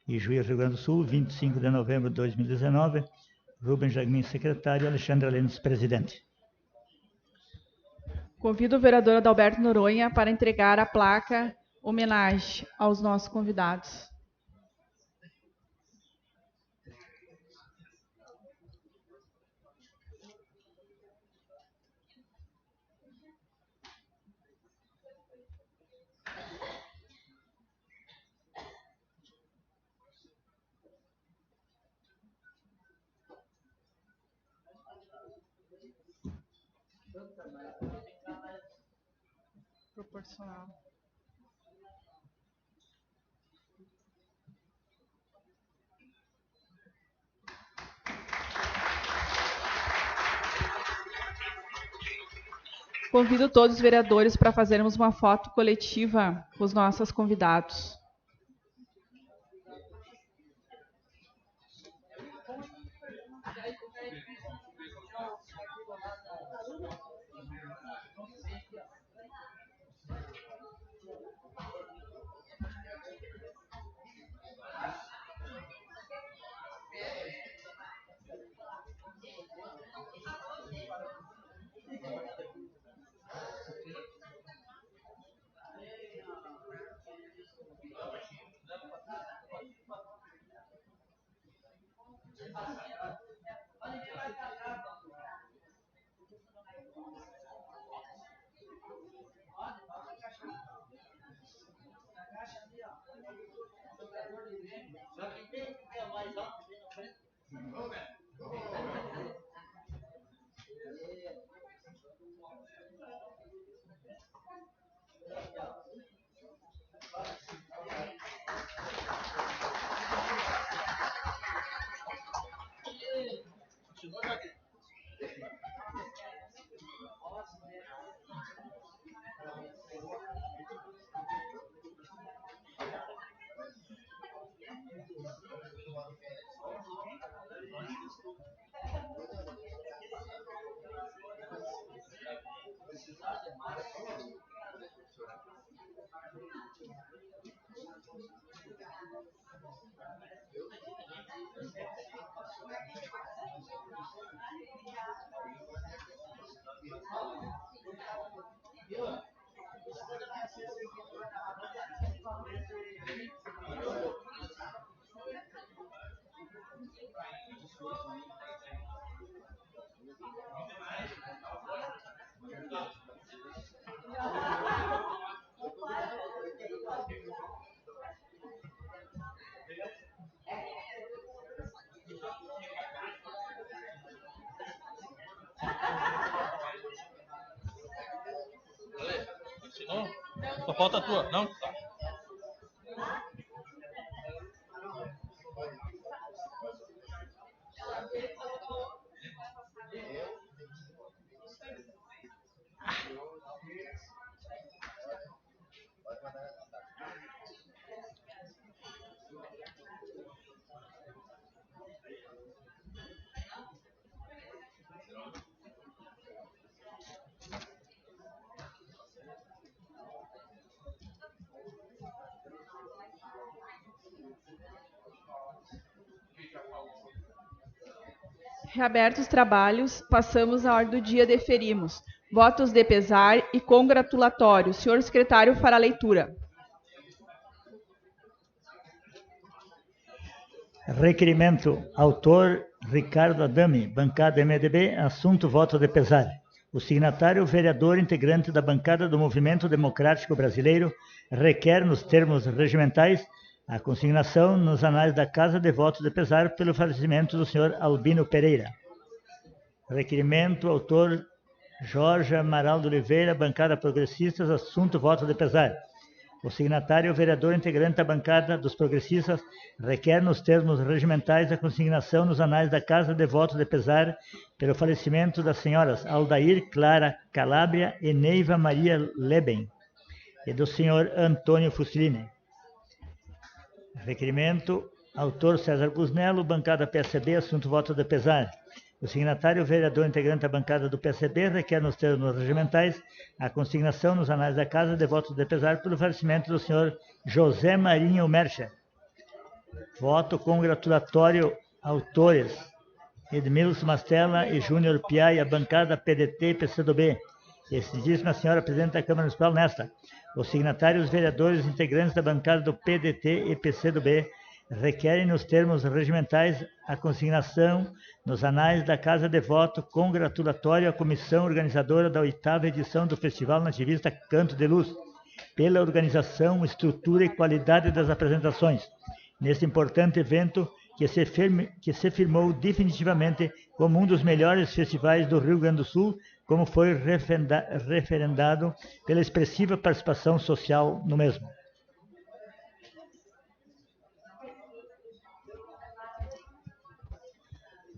E Juí, Rio Grande do Sul, 25 de novembro de 2019, Rubens Jagmin, secretário, Alexandre Lemos, presidente. Convido o vereador Adalberto Noronha para entregar a placa homenagem aos nossos convidados. Proporcional. Convido todos os vereadores para fazermos uma foto coletiva com os nossos convidados. Só falta a tua, não? Tá. Reabertos os trabalhos, passamos à ordem do dia, deferimos. Votos de pesar e congratulatórios. Senhor secretário fará a leitura. Requerimento. Autor Ricardo Adame, bancada MDB, assunto voto de pesar. O signatário, vereador integrante da bancada do Movimento Democrático Brasileiro, requer, nos termos regimentais, a consignação nos anais da Casa de voto de pesar pelo falecimento do senhor Albino Pereira. Requerimento, autor Jorge Amaral de Oliveira, bancada Progressistas, assunto voto de pesar. O signatário, o vereador integrante da bancada dos progressistas, requer, nos termos regimentais, a consignação nos anais da Casa de voto de pesar pelo falecimento das senhoras Aldair Clara Calabria e Neiva Maria Leben, e do senhor Antônio Fusilini. Requerimento, autor César Busnello, bancada PSB, assunto voto de pesar. O signatário, o vereador integrante da bancada do PSB, requer, nos termos regimentais, a consignação nos anais da Casa de voto de pesar pelo falecimento do senhor José Marinho Mercher. Voto congratulatório, autores Edmilson Mastella e Júnior Piaia, bancada PDT e PCdoB. Excelentíssima senhora presidente da Câmara Municipal, nesta. Os signatários, vereadores integrantes da bancada do PDT e PCdoB, requerem, nos termos regimentais, a consignação nos anais da Casa de Voto congratulatório à comissão organizadora da 8ª edição do Festival Nativista Canto de Luz, pela organização, estrutura e qualidade das apresentações, neste importante evento que se firmou definitivamente como um dos melhores festivais do Rio Grande do Sul, como foi referendado pela expressiva participação social no mesmo.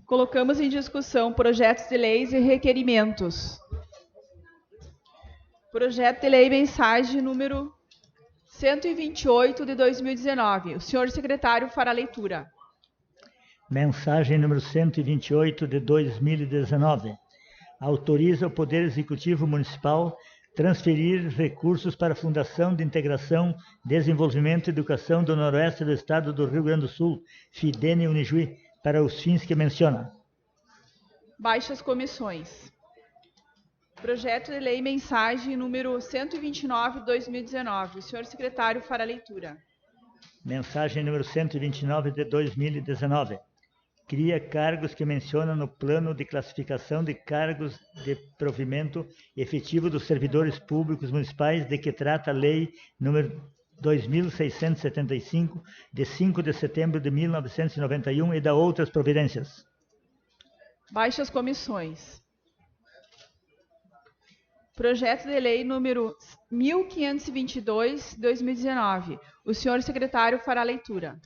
Colocamos em discussão projetos de leis e requerimentos. Projeto de lei mensagem número 128 de 2019. O senhor secretário fará a leitura. Mensagem número 128 de 2019. Autoriza o Poder Executivo Municipal transferir recursos para a Fundação de Integração, Desenvolvimento e Educação do Noroeste do Estado do Rio Grande do Sul, Fidene Unijuí, para os fins que menciona. Baixas comissões. Projeto de lei mensagem número 129 de 2019. O senhor secretário fará a leitura. Mensagem número 129 de 2019. Cria cargos que menciona no plano de classificação de cargos de provimento efetivo dos servidores públicos municipais de que trata a lei número 2.675, de 5 de setembro de 1991 e da outras providências. Baixas comissões. Projeto de lei número 1522, 2019. O senhor secretário fará a leitura.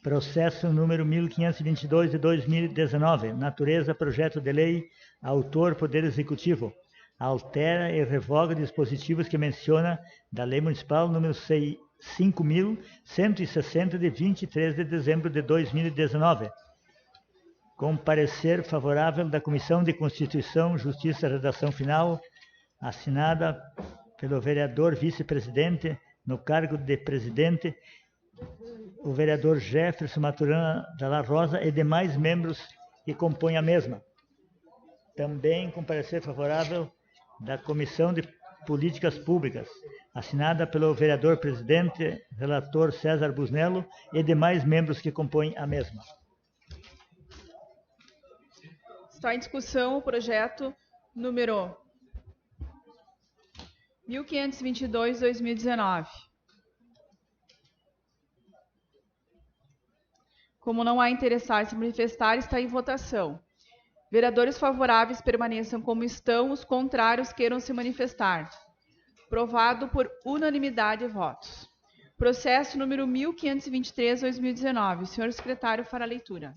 Processo número 1522 de 2019. Natureza, projeto de lei. Autor, Poder Executivo. Altera e revoga dispositivos que menciona da Lei Municipal número 5.160 de 23 de dezembro de 2019. Com parecer favorável da Comissão de Constituição, Justiça e Redação Final, assinada pelo vereador vice-presidente, no cargo de presidente, o vereador Jefferson Maturana Dalla Rosa e demais membros que compõem a mesma. Também com parecer favorável da Comissão de Políticas Públicas, assinada pelo vereador presidente, relator César Busnello e demais membros que compõem a mesma. Está em discussão o projeto número 1522/2019. Como não há interessados em se manifestar, está em votação. Vereadores favoráveis permaneçam como estão, os contrários queiram se manifestar. Aprovado por unanimidade de votos. Processo número 1523/2019. O senhor secretário fará a leitura.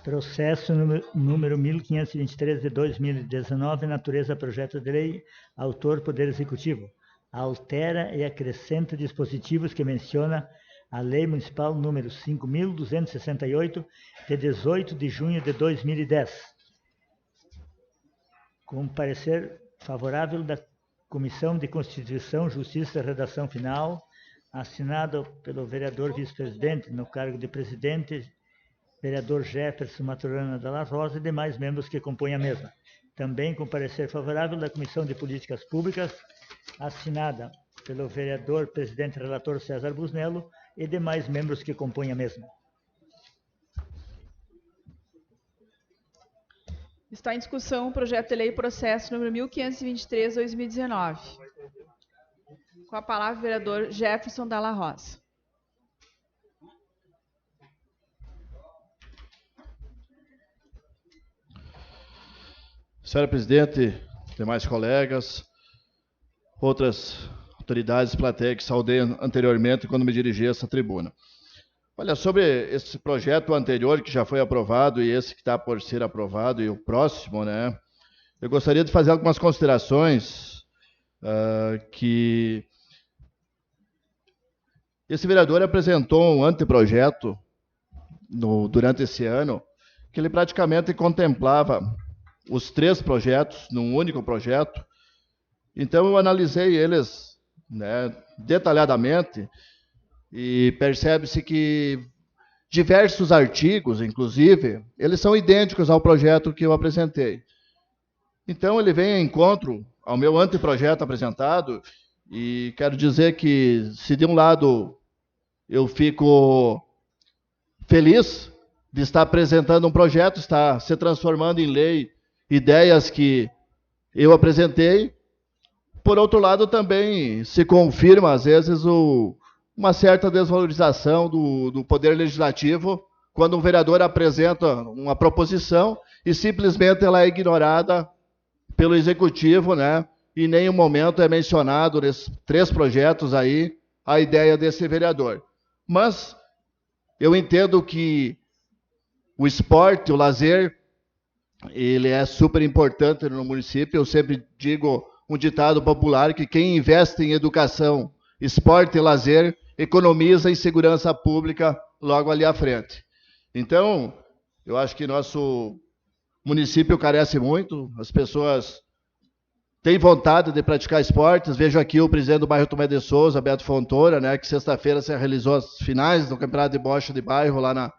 Processo número 1523 de 2019, natureza projeto de lei, autor Poder Executivo. Altera e acrescenta dispositivos que menciona a Lei Municipal número 5.268, de 18 de junho de 2010. Com parecer favorável da Comissão de Constituição, Justiça e Redação Final, assinado pelo vereador vice-presidente, no cargo de presidente, vereador Jefferson Maturana Dalla Rosa e demais membros que compõem a mesma. Também com parecer favorável da Comissão de Políticas Públicas, assinada pelo vereador presidente relator César Busnello e demais membros que compõem a mesma. Está em discussão o projeto de lei processo número 1523/2019. Com a palavra o vereador Jefferson Dalla Rosa. Senhora presidente, demais colegas, outras autoridades de plateia que saudei anteriormente quando me dirigi a essa tribuna. Olha, sobre esse projeto anterior que já foi aprovado e esse que está por ser aprovado e o próximo, né? Eu gostaria de fazer algumas considerações que esse vereador apresentou um anteprojeto durante esse ano que ele praticamente contemplava os 3 projetos num único projeto. Então eu analisei eles, né, detalhadamente e percebe-se que diversos artigos, inclusive, eles são idênticos ao projeto que eu apresentei. Então ele vem em encontro ao meu anteprojeto apresentado e quero dizer que, se de um lado eu fico feliz de estar apresentando um projeto, está se transformando em lei ideias que eu apresentei, por outro lado também se confirma às vezes uma certa desvalorização do poder legislativo quando um vereador apresenta uma proposição e simplesmente ela é ignorada pelo executivo, né? E em nenhum momento é mencionado nesses 3 projetos aí a ideia desse vereador. Mas eu entendo que o esporte, o lazer, ele é super importante no município. Eu sempre digo um ditado popular que quem investe em educação, esporte e lazer, economiza em segurança pública logo ali à frente. Então, eu acho que nosso município carece muito, as pessoas têm vontade de praticar esportes. Vejo aqui o presidente do bairro Tomé de Souza, Beto Fontoura, né, que sexta-feira se realizou as finais do Campeonato de Bocha de Bairro lá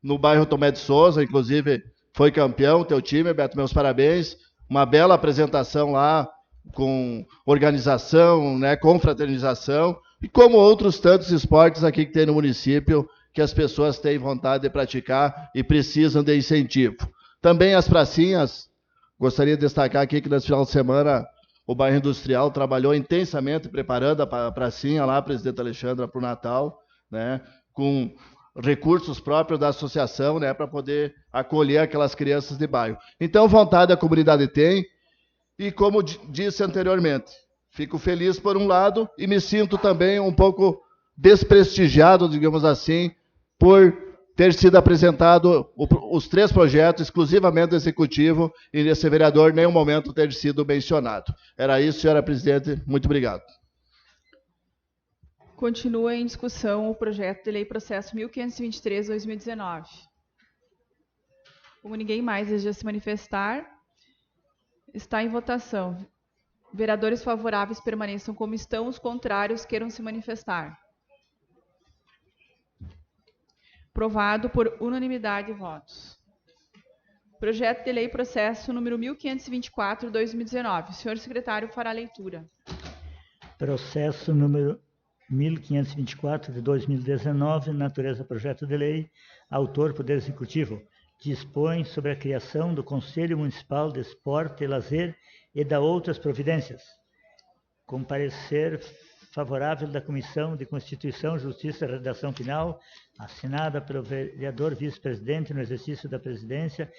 no bairro Tomé de Souza, inclusive foi campeão, teu time, Beto, meus parabéns. Uma bela apresentação lá, com organização, né, confraternização, e como outros tantos esportes aqui que tem no município, que as pessoas têm vontade de praticar e precisam de incentivo. Também as pracinhas, gostaria de destacar aqui que nesse final de semana o bairro Industrial trabalhou intensamente preparando a pracinha lá, presidente Alexandra, para o Natal, né, com recursos próprios da associação, né, para poder acolher aquelas crianças de bairro. Então, vontade a comunidade tem, e como disse anteriormente, fico feliz por um lado e me sinto também um pouco desprestigiado, digamos assim, por ter sido apresentado os 3 projetos exclusivamente do Executivo e esse vereador em nenhum momento ter sido mencionado. Era isso, senhora presidente. Muito obrigado. Continua em discussão o projeto de lei processo 1523/2019. Como ninguém mais deseja se manifestar, está em votação. Vereadores favoráveis permaneçam como estão, os contrários queiram se manifestar. Aprovado por unanimidade de votos. Projeto de lei processo número 1524/2019. O senhor secretário fará a leitura. Processo número 1524 de 2019, natureza projeto de lei, autor Poder Executivo, dispõe sobre a criação do Conselho Municipal de Esporte e Lazer e da outras providências. Com parecer favorável da Comissão de Constituição, Justiça e Redação Final, assinada pelo vereador vice-presidente no exercício da presidência,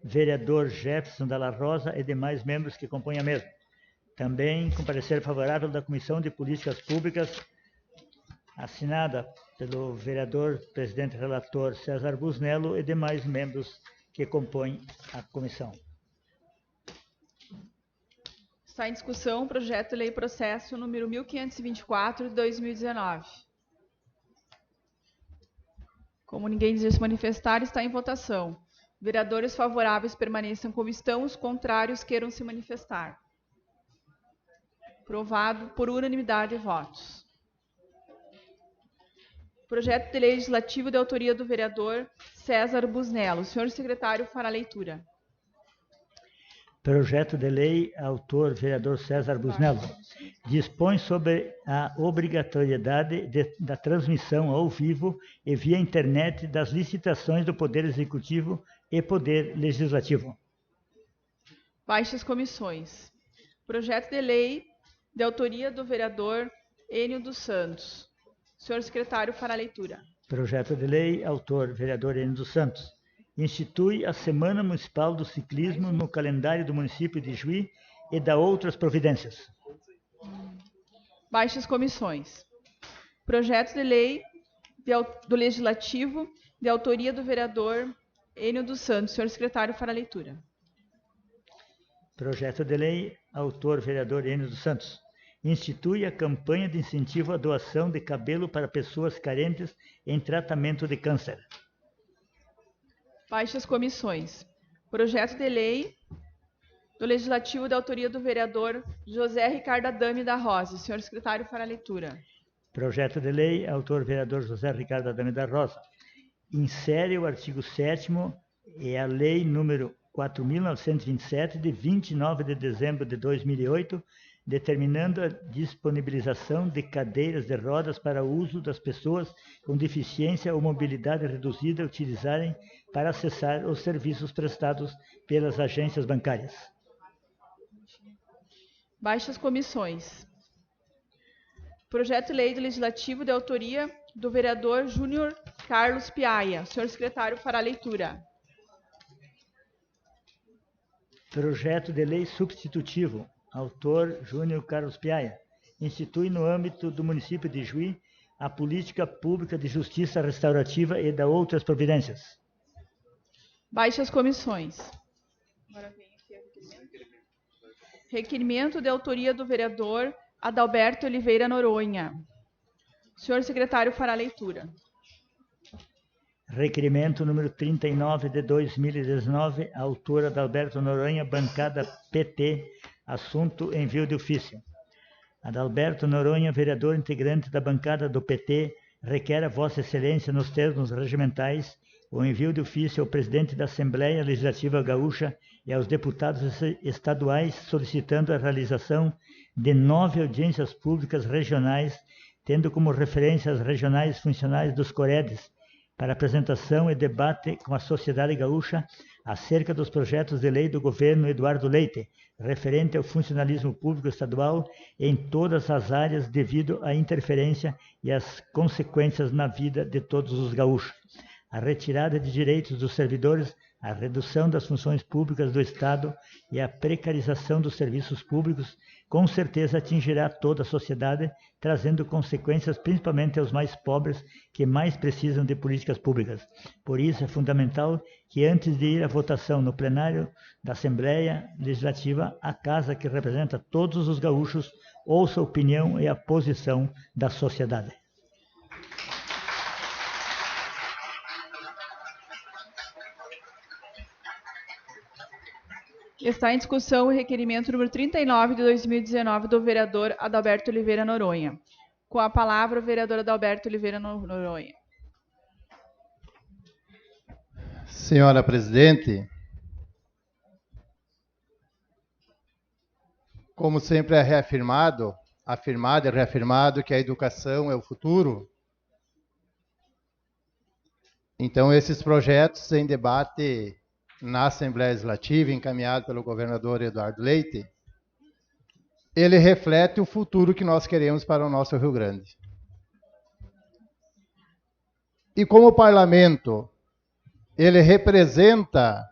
vereador Jefferson Dalla Rosa e demais membros que compõem a mesma. Também com parecer favorável da Comissão de Políticas Públicas, assinada pelo vereador presidente relator César Busnello e demais membros que compõem a comissão. Está em discussão o projeto de lei processo número 1524 de 2019. Como ninguém deseja se manifestar, está em votação. Vereadores favoráveis permaneçam como estão, os contrários queiram se manifestar. Aprovado por unanimidade de votos. Projeto de lei legislativo de autoria do vereador César Busnello. O senhor secretário fará a leitura. Projeto de lei, autor vereador César Busnello, dispõe sobre a obrigatoriedade da transmissão ao vivo e via internet das licitações do Poder Executivo e Poder Legislativo. Baixas comissões. Projeto de lei de autoria do vereador Enio dos Santos. O senhor secretário fará a leitura. Projeto de lei, autor vereador Enio dos Santos. Institui a Semana Municipal do Ciclismo no calendário do município de Juí e da outras providências. Baixas comissões. Projeto de lei do Legislativo de autoria do vereador Enio dos Santos. O senhor secretário fará a leitura. Projeto de lei, autor vereador Enio dos Santos. Institui a campanha de incentivo à doação de cabelo para pessoas carentes em tratamento de câncer. Baixas comissões. Projeto de lei do Legislativo da autoria do vereador José Ricardo Adame da Rosa. O senhor secretário fará a leitura. Projeto de lei, autor vereador José Ricardo Adame da Rosa. Insere o artigo 7º e a lei número 4.927, de 29 de dezembro de 2008, determinando a disponibilização de cadeiras de rodas para o uso das pessoas com deficiência ou mobilidade reduzida utilizarem para acessar os serviços prestados pelas agências bancárias. Baixas comissões. Projeto de lei do Legislativo de autoria do vereador Júnior Carlos Piaia. O senhor secretário fará a leitura. Projeto de lei substitutivo. Autor Júnior Carlos Piaia. Institui no âmbito do município de Juí a política pública de justiça restaurativa e da outras providências. Baixas comissões. Requerimento de autoria do vereador Adalberto Oliveira Noronha. O senhor secretário fará a leitura. Requerimento número 39 de 2019, autor Adalberto Noronha, bancada PT, assunto envio de ofício. Adalberto Noronha, vereador integrante da bancada do PT, requer a Vossa Excelência, nos termos regimentais, o envio de ofício ao presidente da Assembleia Legislativa Gaúcha e aos deputados estaduais, solicitando a realização de 9 audiências públicas regionais, tendo como referência as regionais funcionais dos COREDES, para apresentação e debate com a sociedade gaúcha acerca dos projetos de lei do governo Eduardo Leite, referente ao funcionalismo público estadual em todas as áreas devido à interferência e às consequências na vida de todos os gaúchos. a retirada de direitos dos servidores, a redução das funções públicas do Estado e a precarização dos serviços públicos, com certeza atingirá toda a sociedade, trazendo consequências principalmente aos mais pobres, que mais precisam de políticas públicas. Por isso é fundamental que, antes de ir à votação no plenário da Assembleia Legislativa, a Casa, que representa todos os gaúchos, ouça a opinião e a posição da sociedade. Está em discussão o requerimento número 39 de 2019 do vereador Adalberto Oliveira Noronha. Com a palavra, o vereador Adalberto Oliveira Noronha. Senhora presidente, como sempre é afirmado e reafirmado que a educação é o futuro. Então, esses projetos em debate na Assembleia Legislativa, encaminhado pelo governador Eduardo Leite, ele reflete o futuro que nós queremos para o nosso Rio Grande. E como o parlamento, ele representa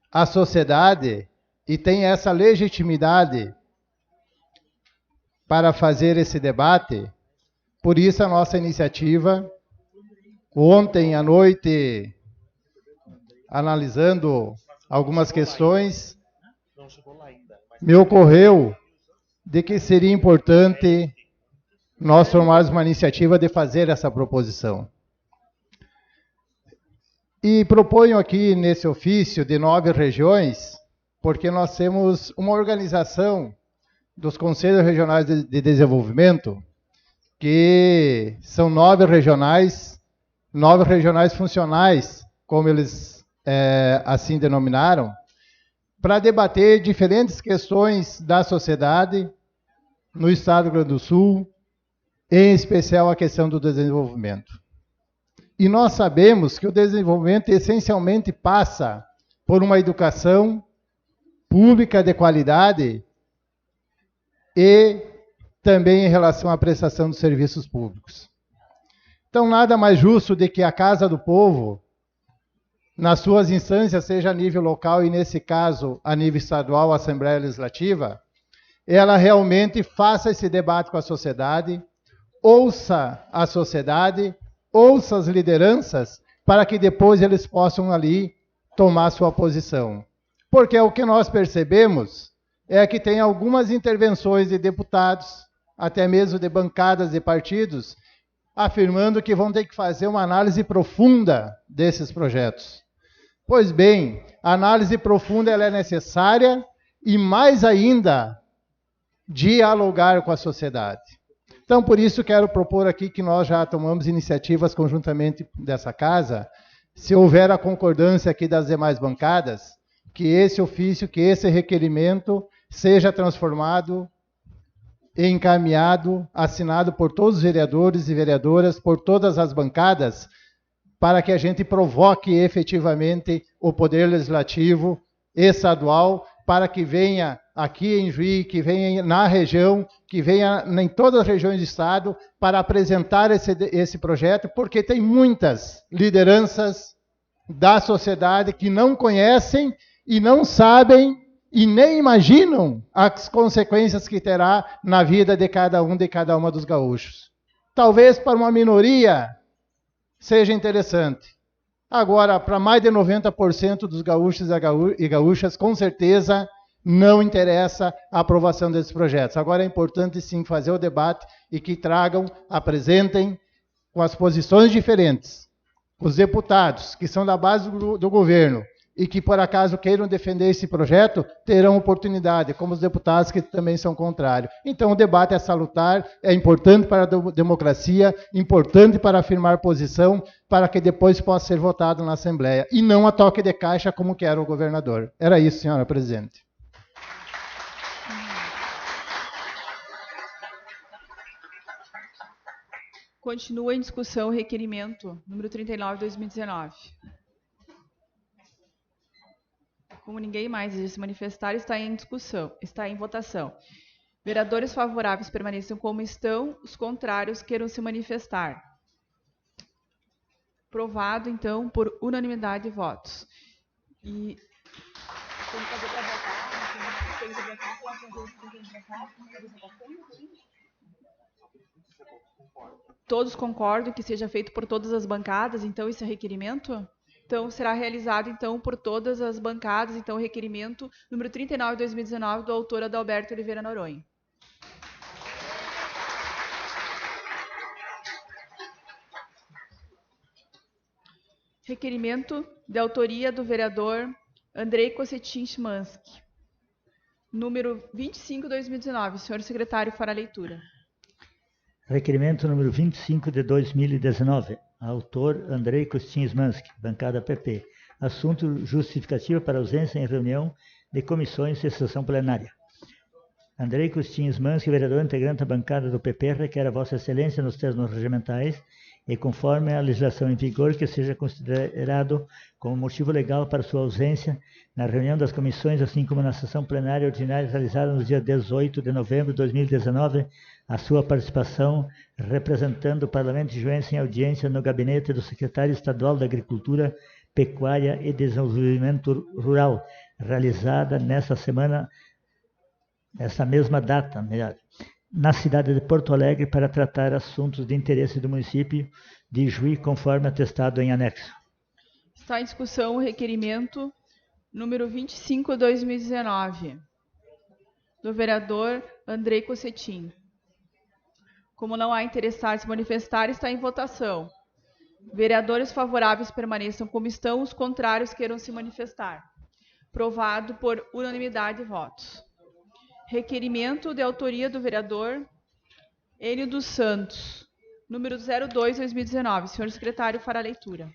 a sociedade e tem essa legitimidade para fazer esse debate, por isso a nossa iniciativa, ontem à noite, analisando algumas questões, me ocorreu de que seria importante nós tomarmos uma iniciativa de fazer essa proposição. E proponho aqui nesse ofício de 9 regiões, porque nós temos uma organização dos Conselhos Regionais de Desenvolvimento, que são 9 regionais funcionais, como eles assim denominaram, para debater diferentes questões da sociedade no Estado do Rio Grande do Sul, em especial a questão do desenvolvimento. E nós sabemos que o desenvolvimento essencialmente passa por uma educação pública de qualidade e também em relação à prestação dos serviços públicos. Então, nada mais justo do que a Casa do Povo, nas suas instâncias, seja a nível local e, nesse caso, a nível estadual, a Assembleia Legislativa, ela realmente faça esse debate com a sociedade, ouça a sociedade, ouça as lideranças, para que depois eles possam ali tomar sua posição. Porque o que nós percebemos é que tem algumas intervenções de deputados, até mesmo de bancadas de partidos, afirmando que vão ter que fazer uma análise profunda desses projetos. Pois bem, a análise profunda ela é necessária e, mais ainda, dialogar com a sociedade. Então, por isso, quero propor aqui que nós já tomamos iniciativas conjuntamente dessa casa, se houver a concordância aqui das demais bancadas, que esse ofício, que esse requerimento seja transformado, encaminhado, assinado por todos os vereadores e vereadoras, por todas as bancadas, para que a gente provoque efetivamente o Poder Legislativo estadual, para que venha aqui em Juí, que venha na região, que venha em todas as regiões do Estado, para apresentar esse projeto, porque tem muitas lideranças da sociedade que não conhecem e não sabem e nem imaginam as consequências que terá na vida de cada uma dos gaúchos. Talvez para uma minoria seja interessante. Agora, para mais de 90% dos gaúchos e gaúchas, com certeza, não interessa a aprovação desses projetos. Agora é importante, sim, fazer o debate e que tragam, apresentem com as posições diferentes. Os deputados, que são da base do governo, e que, por acaso, queiram defender esse projeto, terão oportunidade, como os deputados que também são contrários. Então, o debate é salutar, é importante para a democracia, importante para afirmar posição, para que depois possa ser votado na Assembleia, e não a toque de caixa, como quer o governador. Era isso, senhora presidente. Continua em discussão o requerimento número 39, 2019. Como ninguém mais deseja se manifestar, está em discussão, está em votação. Vereadores favoráveis permaneçam como estão, os contrários queiram se manifestar. Aprovado, então, por unanimidade de votos. Todos concordam que seja feito por todas as bancadas, então, esse requerimento? Então, será realizado, então, por todas as bancadas, então, o requerimento número 39 de 2019, do autor Adalberto Oliveira Noronha. Requerimento de autoria do vereador Andrei Cossetin Szymanski. Número 25 de 2019. Senhor secretário, fará a leitura. Requerimento número 25 de 2019. Autor Andrei Cossetin Szymanski, bancada PP. Assunto: justificativa para ausência em reunião de comissões e sessão plenária. Andrei Cossetin Szymanski, vereador integrante da bancada do PP, requer a Vossa Excelência, nos termos regimentais e conforme a legislação em vigor, que seja considerado como motivo legal para sua ausência na reunião das comissões, assim como na sessão plenária ordinária realizada no dia 18 de novembro de 2019, a sua participação representando o Parlamento de Juense em audiência no gabinete do secretário estadual da Agricultura, Pecuária e Desenvolvimento Rural, realizada nessa semana, essa mesma data, na cidade de Porto Alegre, para tratar assuntos de interesse do município de Juí, conforme atestado em anexo. Está em discussão o requerimento número 25 de 2019, do vereador Andrei Cossetin. Como não há interessados em se manifestar, está em votação. Vereadores favoráveis permaneçam como estão, os contrários queiram se manifestar. Aprovado por unanimidade de votos. Requerimento de autoria do vereador Enio dos Santos, número 02/2019. Senhor secretário, fará a leitura.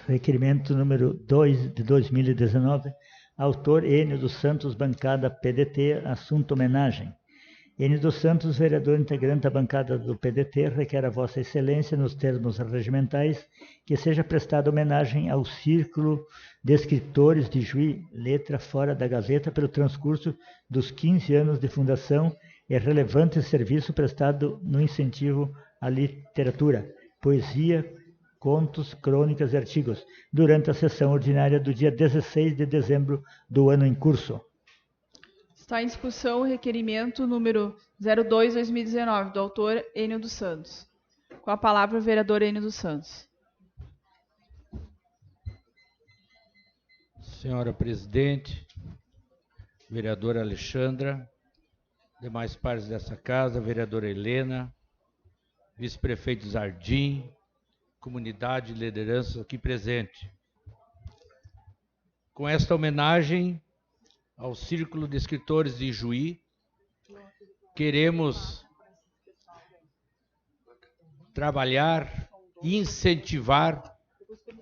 Requerimento número 2 de 2019. Autor Enio dos Santos, bancada PDT. Assunto: homenagem. Enio dos Santos, vereador integrante da bancada do PDT, requer a Vossa Excelência, nos termos regimentais, que seja prestada homenagem ao Círculo de Escritores de Juí, letra fora da gaveta, pelo transcurso dos 15 anos de fundação e relevante serviço prestado no incentivo à literatura, poesia, contos, crônicas e artigos, durante a sessão ordinária do dia 16 de dezembro do ano em curso. Está em discussão o requerimento número 02/2019, do autor Enio dos Santos. Com a palavra o vereador Enio dos Santos. Senhora presidente, vereadora Alexandra, demais pares dessa casa, vereadora Helena, vice-prefeito Zardim, comunidade e liderança aqui presente. Com esta homenagem ao Círculo de Escritores de Juí, queremos trabalhar e incentivar,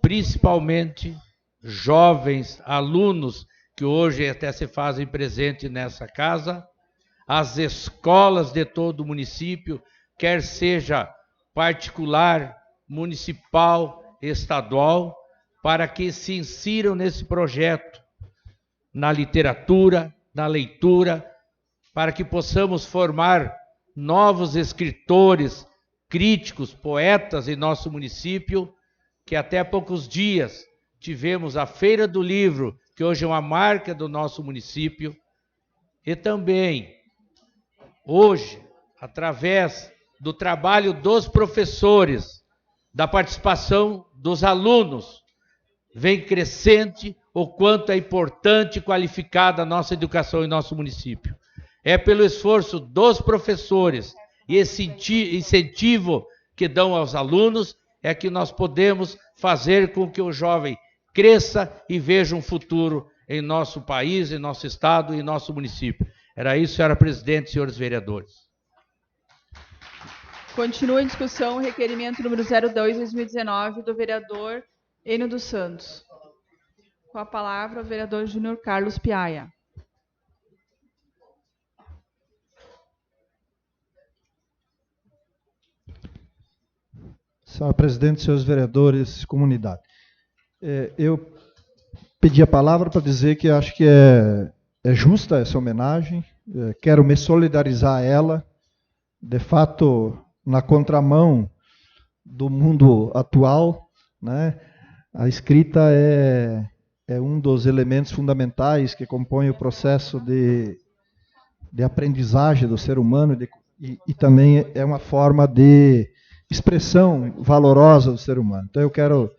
principalmente jovens, alunos, que hoje até se fazem presente nessa casa, as escolas de todo o município, quer seja particular, municipal, estadual, para que se insiram nesse projeto, na literatura, na leitura, para que possamos formar novos escritores, críticos, poetas em nosso município, que até há poucos dias tivemos a Feira do Livro, que hoje é uma marca do nosso município, e também, hoje, através do trabalho dos professores, da participação dos alunos, vem crescente o quanto é importante e qualificada a nossa educação em nosso município. É pelo esforço dos professores e esse incentivo que dão aos alunos é que nós podemos fazer com que o jovem cresça e veja um futuro em nosso país, em nosso estado e em nosso município. Era isso, senhora presidente e senhores vereadores. Continua em discussão o requerimento número 02/2019 do vereador Enio dos Santos. Com a palavra o vereador Júnior Carlos Piaia. Senhora presidente, senhores vereadores, comunidade. Eu pedi a palavra para dizer que acho que é justa essa homenagem, quero me solidarizar a ela, de fato, na contramão do mundo atual, né? A escrita é um dos elementos fundamentais que compõe o processo de aprendizagem do ser humano e também é uma forma de expressão valorosa do ser humano. Então eu quero,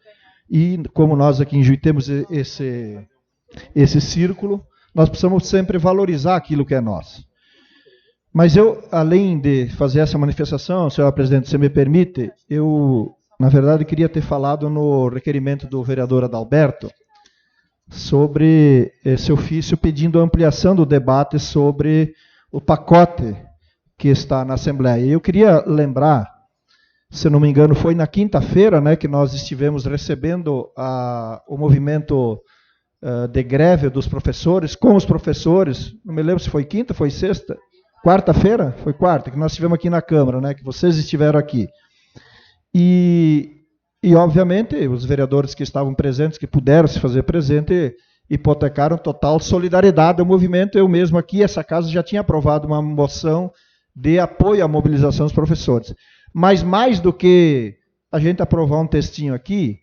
e como nós aqui em Juí temos esse círculo, nós precisamos sempre valorizar aquilo que é nosso. Mas eu, além de fazer essa manifestação, senhora presidente, se me permite, eu, na verdade, queria ter falado no requerimento do vereador Adalberto sobre esse ofício pedindo ampliação do debate sobre o pacote que está na Assembleia. Eu queria lembrar, se não me engano, foi na quinta-feira, né, que nós estivemos recebendo o movimento de greve dos professores, com os professores, não me lembro se foi quinta, foi sexta, quarta-feira? Foi quarta, que nós estivemos aqui na Câmara, né, que vocês estiveram aqui. E obviamente, os vereadores que estavam presentes, que puderam se fazer presente, hipotecaram total solidariedade ao movimento. Eu mesmo aqui, essa casa já tinha aprovado uma moção de apoio à mobilização dos professores. Mas mais do que a gente aprovar um textinho aqui,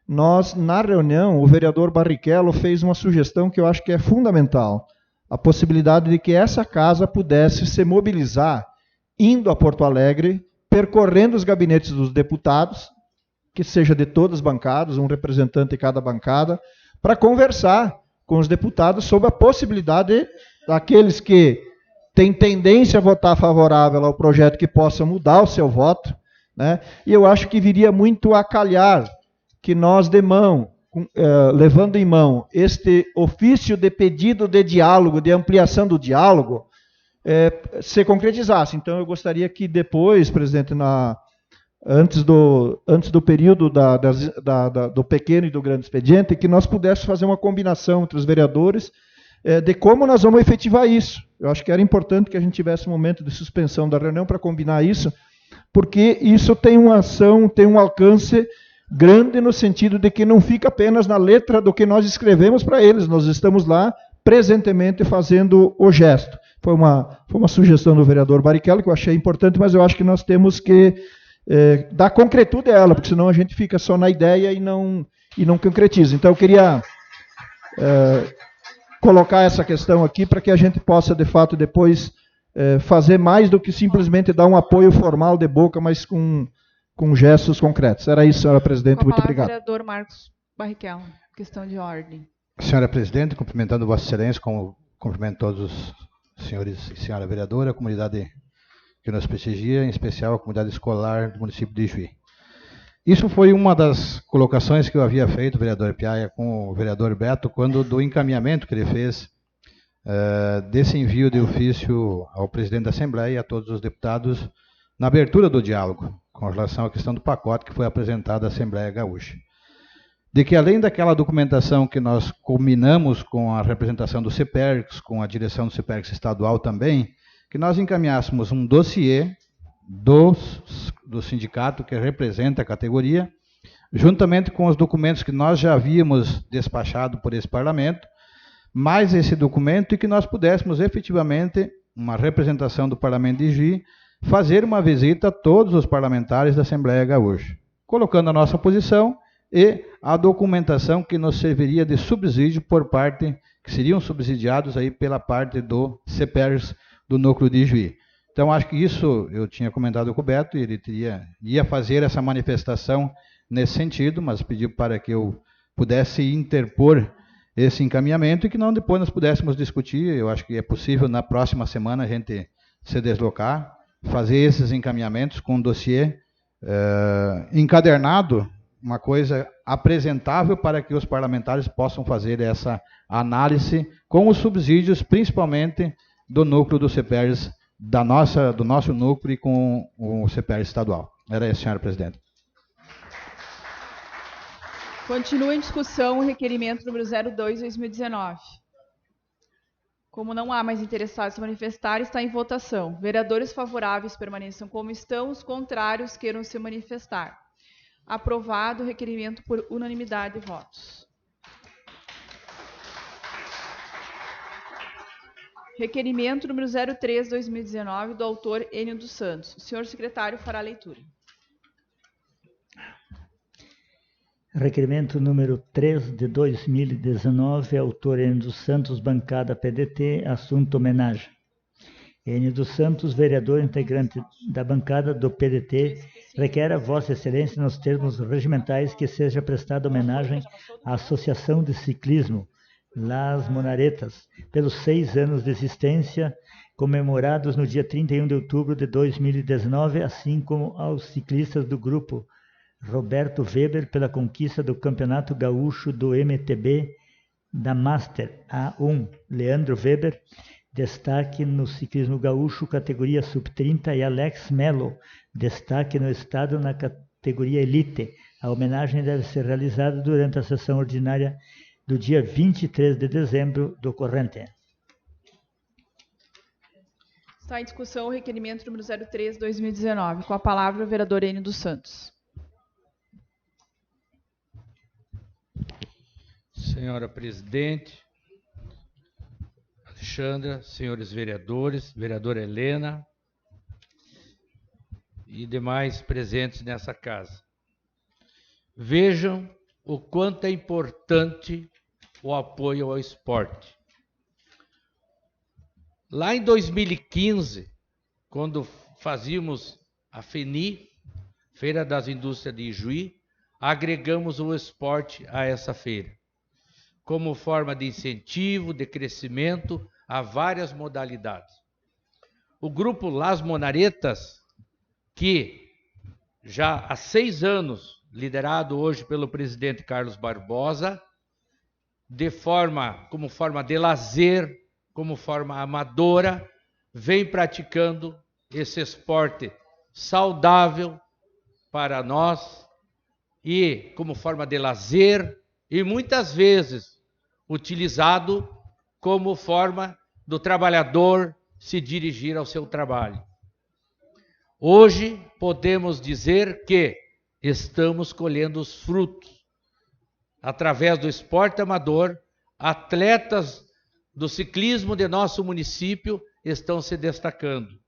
nós, na reunião, o vereador Barrichello fez uma sugestão que eu acho que é fundamental. A possibilidade de que essa casa pudesse se mobilizar, indo a Porto Alegre, percorrendo os gabinetes dos deputados, que seja de todas as bancadas, um representante de cada bancada, para conversar com os deputados sobre a possibilidade daqueles que têm tendência a votar favorável ao projeto que possam mudar o seu voto, né? E eu acho que viria muito a calhar que nós, de mão, levando em mão este ofício de pedido de diálogo, de ampliação do diálogo, se concretizasse. Então, eu gostaria que depois, presidente, antes do período do pequeno e do grande expediente, que nós pudéssemos fazer uma combinação entre os vereadores de como nós vamos efetivar isso. Eu acho que era importante que a gente tivesse um momento de suspensão da reunião para combinar isso, porque isso tem uma ação, tem um alcance grande no sentido de que não fica apenas na letra do que nós escrevemos para eles, nós estamos lá presentemente fazendo o gesto. Foi uma sugestão do vereador Barrichello que eu achei importante, mas eu acho que nós temos que dar concretude a ela, porque senão a gente fica só na ideia e não concretiza. Então eu queria colocar essa questão aqui para que a gente possa, de fato, depois fazer mais do que simplesmente dar um apoio formal de boca, mas com gestos concretos. Era isso, senhora presidente. Muito obrigado. Vereador Marcos Barrichello, questão de ordem. Senhora presidente, cumprimentando Vossa Excelência, como cumprimento todos os senhores e senhora vereadora, a comunidade que nos prestigia, em especial a comunidade escolar do município de Juí. Isso foi uma das colocações que eu havia feito, vereador Piaia, com o vereador Beto, quando do encaminhamento que ele fez desse envio de ofício ao presidente da Assembleia e a todos os deputados na abertura do diálogo com relação à questão do pacote que foi apresentado à Assembleia Gaúcha. De que além daquela documentação que nós combinamos com a representação do CEPERX, com a direção do CEPERX estadual também, que nós encaminhássemos um dossiê do sindicato que representa a categoria, juntamente com os documentos que nós já havíamos despachado por esse parlamento, mais esse documento, e que nós pudéssemos efetivamente, uma representação do Parlamento de Juí, fazer uma visita a todos os parlamentares da Assembleia Gaúcha, colocando a nossa posição e a documentação que nos serviria de subsídio por parte, que seriam subsidiados aí pela parte do CEPERS do núcleo de Juí. Então, acho que isso eu tinha comentado com o Beto, e ele ia fazer essa manifestação nesse sentido, mas pediu para que eu pudesse interpor esse encaminhamento e que depois nós pudéssemos discutir. Eu acho que é possível na próxima semana a gente se deslocar, fazer esses encaminhamentos com um dossiê encadernado, uma coisa apresentável para que os parlamentares possam fazer essa análise com os subsídios, principalmente do núcleo do CEPERS, do nosso núcleo, e com o CEPERS estadual. Era isso, senhora presidente. Continua em discussão o requerimento número 02/2019. Como não há mais interessados em se manifestar, está em votação. Vereadores favoráveis permaneçam como estão, os contrários queiram se manifestar. Aprovado o requerimento por unanimidade de votos. Requerimento número 03/2019, do autor Enio dos Santos. O senhor secretário fará a leitura. Requerimento número 3 de 2019, autor Enio dos Santos, bancada PDT, assunto homenagem. Enio dos Santos, vereador integrante da bancada do PDT, requer a Vossa Excelência, nos termos regimentais, que seja prestada homenagem à Associação de Ciclismo Las Monaretas, pelos 6 anos de existência, comemorados no dia 31 de outubro de 2019, assim como aos ciclistas do grupo Roberto Weber pela conquista do Campeonato Gaúcho do MTB da Master A1, Leandro Weber, destaque no ciclismo gaúcho, categoria sub-30, e Alex Melo, destaque no estado na categoria Elite. A homenagem deve ser realizada durante a sessão ordinária do dia 23 de dezembro do corrente. Está em discussão o requerimento número 03/2019. Com a palavra o vereador Enio dos Santos. Senhora presidente, Alexandra, senhores vereadores, vereadora Helena e demais presentes nessa casa. Vejam o quanto é importante o apoio ao esporte. Lá em 2015, quando fazíamos a FENI, Feira das Indústrias de Ijuí, agregamos o esporte a essa feira, como forma de incentivo, de crescimento a várias modalidades. O grupo Las Monaretas, que já há 6 anos, liderado hoje pelo presidente Carlos Barbosa, como forma de lazer, como forma amadora, vem praticando esse esporte saudável para nós e como forma de lazer e muitas vezes utilizado como forma do trabalhador se dirigir ao seu trabalho. Hoje podemos dizer que estamos colhendo os frutos. Através do esporte amador, atletas do ciclismo de nosso município estão se destacando.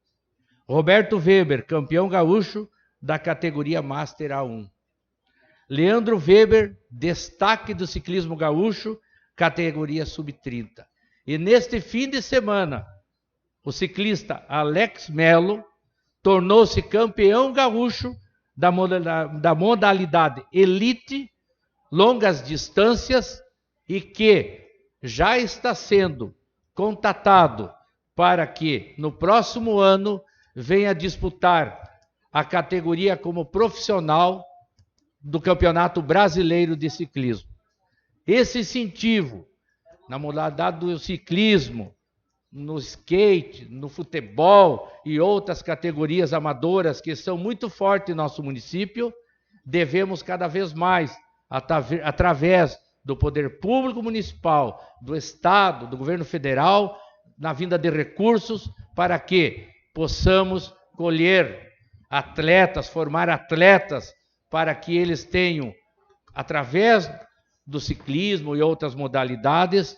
Roberto Weber, campeão gaúcho da categoria Master A1. Leandro Weber, destaque do ciclismo gaúcho, categoria sub-30. E neste fim de semana, o ciclista Alex Melo tornou-se campeão gaúcho da modalidade Elite, longas distâncias, e que já está sendo contatado para que no próximo ano venha disputar a categoria como profissional do Campeonato Brasileiro de Ciclismo. Esse incentivo na modalidade do ciclismo, no skate, no futebol e outras categorias amadoras que são muito fortes em nosso município, devemos cada vez mais, através do poder público municipal, do Estado, do governo federal, na vinda de recursos, para que possamos colher atletas, formar atletas, para que eles tenham, através do ciclismo e outras modalidades,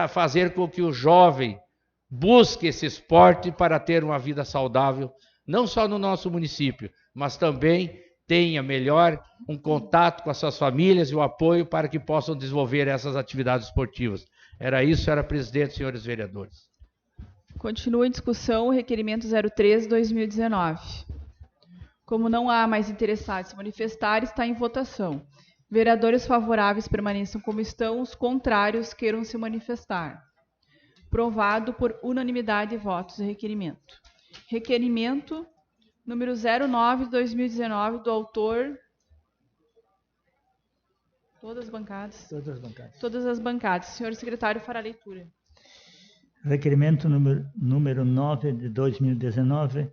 fazer com que o jovem busque esse esporte para ter uma vida saudável, não só no nosso município, mas também tenha melhor um contato com as suas famílias e o apoio para que possam desenvolver essas atividades esportivas. Era isso, senhora presidente, senhores vereadores. Continua em discussão o requerimento 03/2019. Como não há mais interessados em se manifestar, está em votação. Vereadores favoráveis permaneçam como estão, os contrários queiram se manifestar. Aprovado por unanimidade de votos o requerimento. Requerimento número 09/2019, do autor... Todas as bancadas? Todas as bancadas. Todas as bancadas. Senhor secretário fará a leitura. Requerimento número 9 de 2019,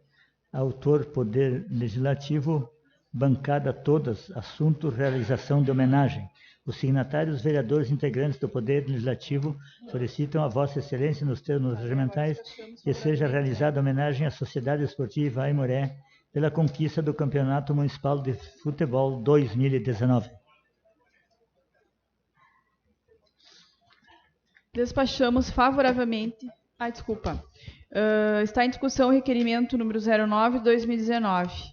autor Poder Legislativo, bancada todas, assunto realização de homenagem. Os signatários vereadores integrantes do Poder Legislativo solicitam a Vossa Excelência, nos termos regimentais, que seja realizada homenagem à Sociedade Esportiva Aimoré pela conquista do Campeonato Municipal de Futebol 2019. Despachamos favoravelmente... desculpa. Está em discussão o requerimento número 09/2019.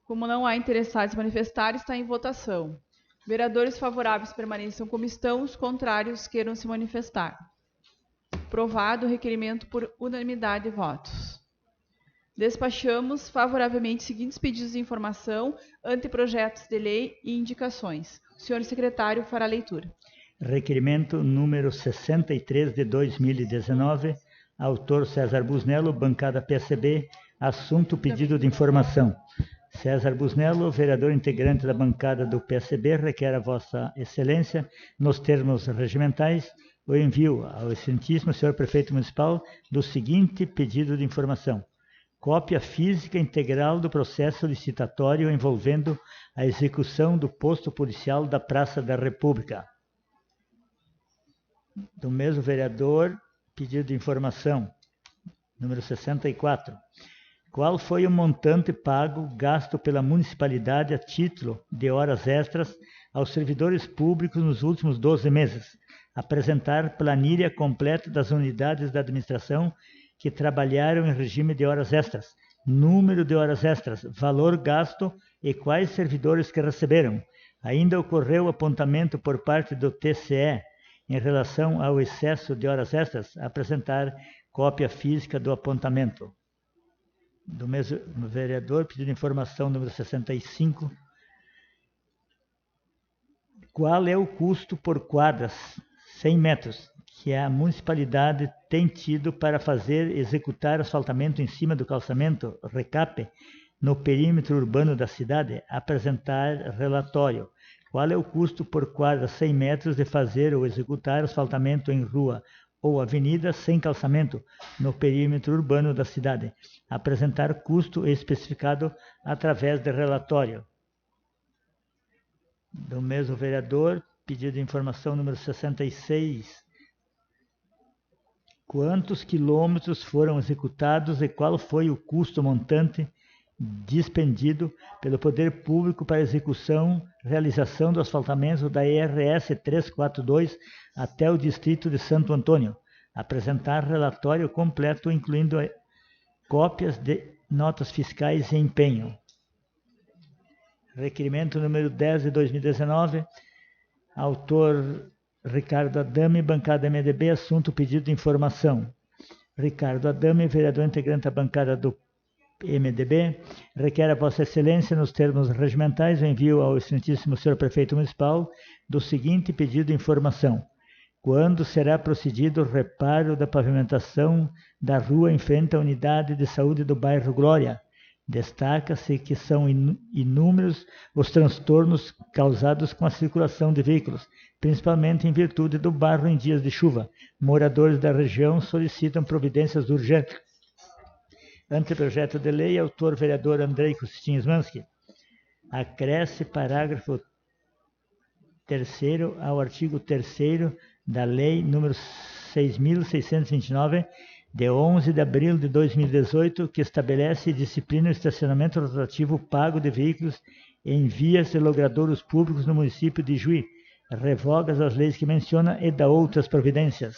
Como não há interessados em manifestar, está em votação. Vereadores favoráveis permaneçam como estão, os contrários queiram se manifestar. Aprovado o requerimento por unanimidade de votos. Despachamos favoravelmente os seguintes pedidos de informação, anteprojetos de lei e indicações. O senhor secretário fará a leitura. Requerimento número 63 de 2019, autor César Busnello, bancada PSB, assunto pedido de informação. César Busnello, vereador integrante da bancada do PSB, requer a Vossa Excelência, nos termos regimentais, o envio ao excelentíssimo senhor prefeito municipal do seguinte pedido de informação. Cópia física integral do processo licitatório envolvendo a execução do posto policial da Praça da República. Do mesmo vereador, pedido de informação, número 64. Qual foi o montante pago, gasto pela municipalidade a título de horas extras aos servidores públicos nos últimos 12 meses? Apresentar planilha completa das unidades da administração que trabalharam em regime de horas extras, número de horas extras, valor gasto e quais servidores que receberam. Ainda ocorreu apontamento por parte do TCE em relação ao excesso de horas extras, apresentar cópia física do apontamento. Do mesmo vereador, pedido informação número 65. Qual é o custo por quadras, 100 metros, que a municipalidade tem tido para executar asfaltamento em cima do calçamento, recape, no perímetro urbano da cidade? Apresentar relatório. Qual é o custo por quadra 100 metros de fazer ou executar asfaltamento em rua ou avenida sem calçamento no perímetro urbano da cidade? Apresentar custo especificado através de relatório. Do mesmo vereador, pedido de informação número 66. Quantos quilômetros foram executados e qual foi o custo montante dispendido pelo poder público para realização do asfaltamento da IRS 342 até o distrito de Santo Antônio? Apresentar relatório completo, incluindo cópias de notas fiscais e empenho. Requerimento número 10 de 2019, autor Ricardo Adame, bancada MDB, assunto pedido de informação. Ricardo Adame, vereador integrante da bancada do MDB, requer a Vossa Excelência, nos termos regimentais, o envio ao excelentíssimo senhor prefeito municipal do seguinte pedido de informação. Quando será procedido o reparo da pavimentação da rua em frente à unidade de saúde do bairro Glória? Destaca-se que são inúmeros os transtornos causados com a circulação de veículos, principalmente em virtude do barro em dias de chuva. Moradores da região solicitam providências urgentes. Anteprojeto de lei, autor vereador Andrei Costin Smansky. Acresce parágrafo 3º ao artigo 3º da lei número 6.629, de 11 de abril de 2018, que estabelece e disciplina o estacionamento rotativo pago de veículos em vias de logradouros públicos no município de Juí. Revoga as leis que menciona e dá outras providências.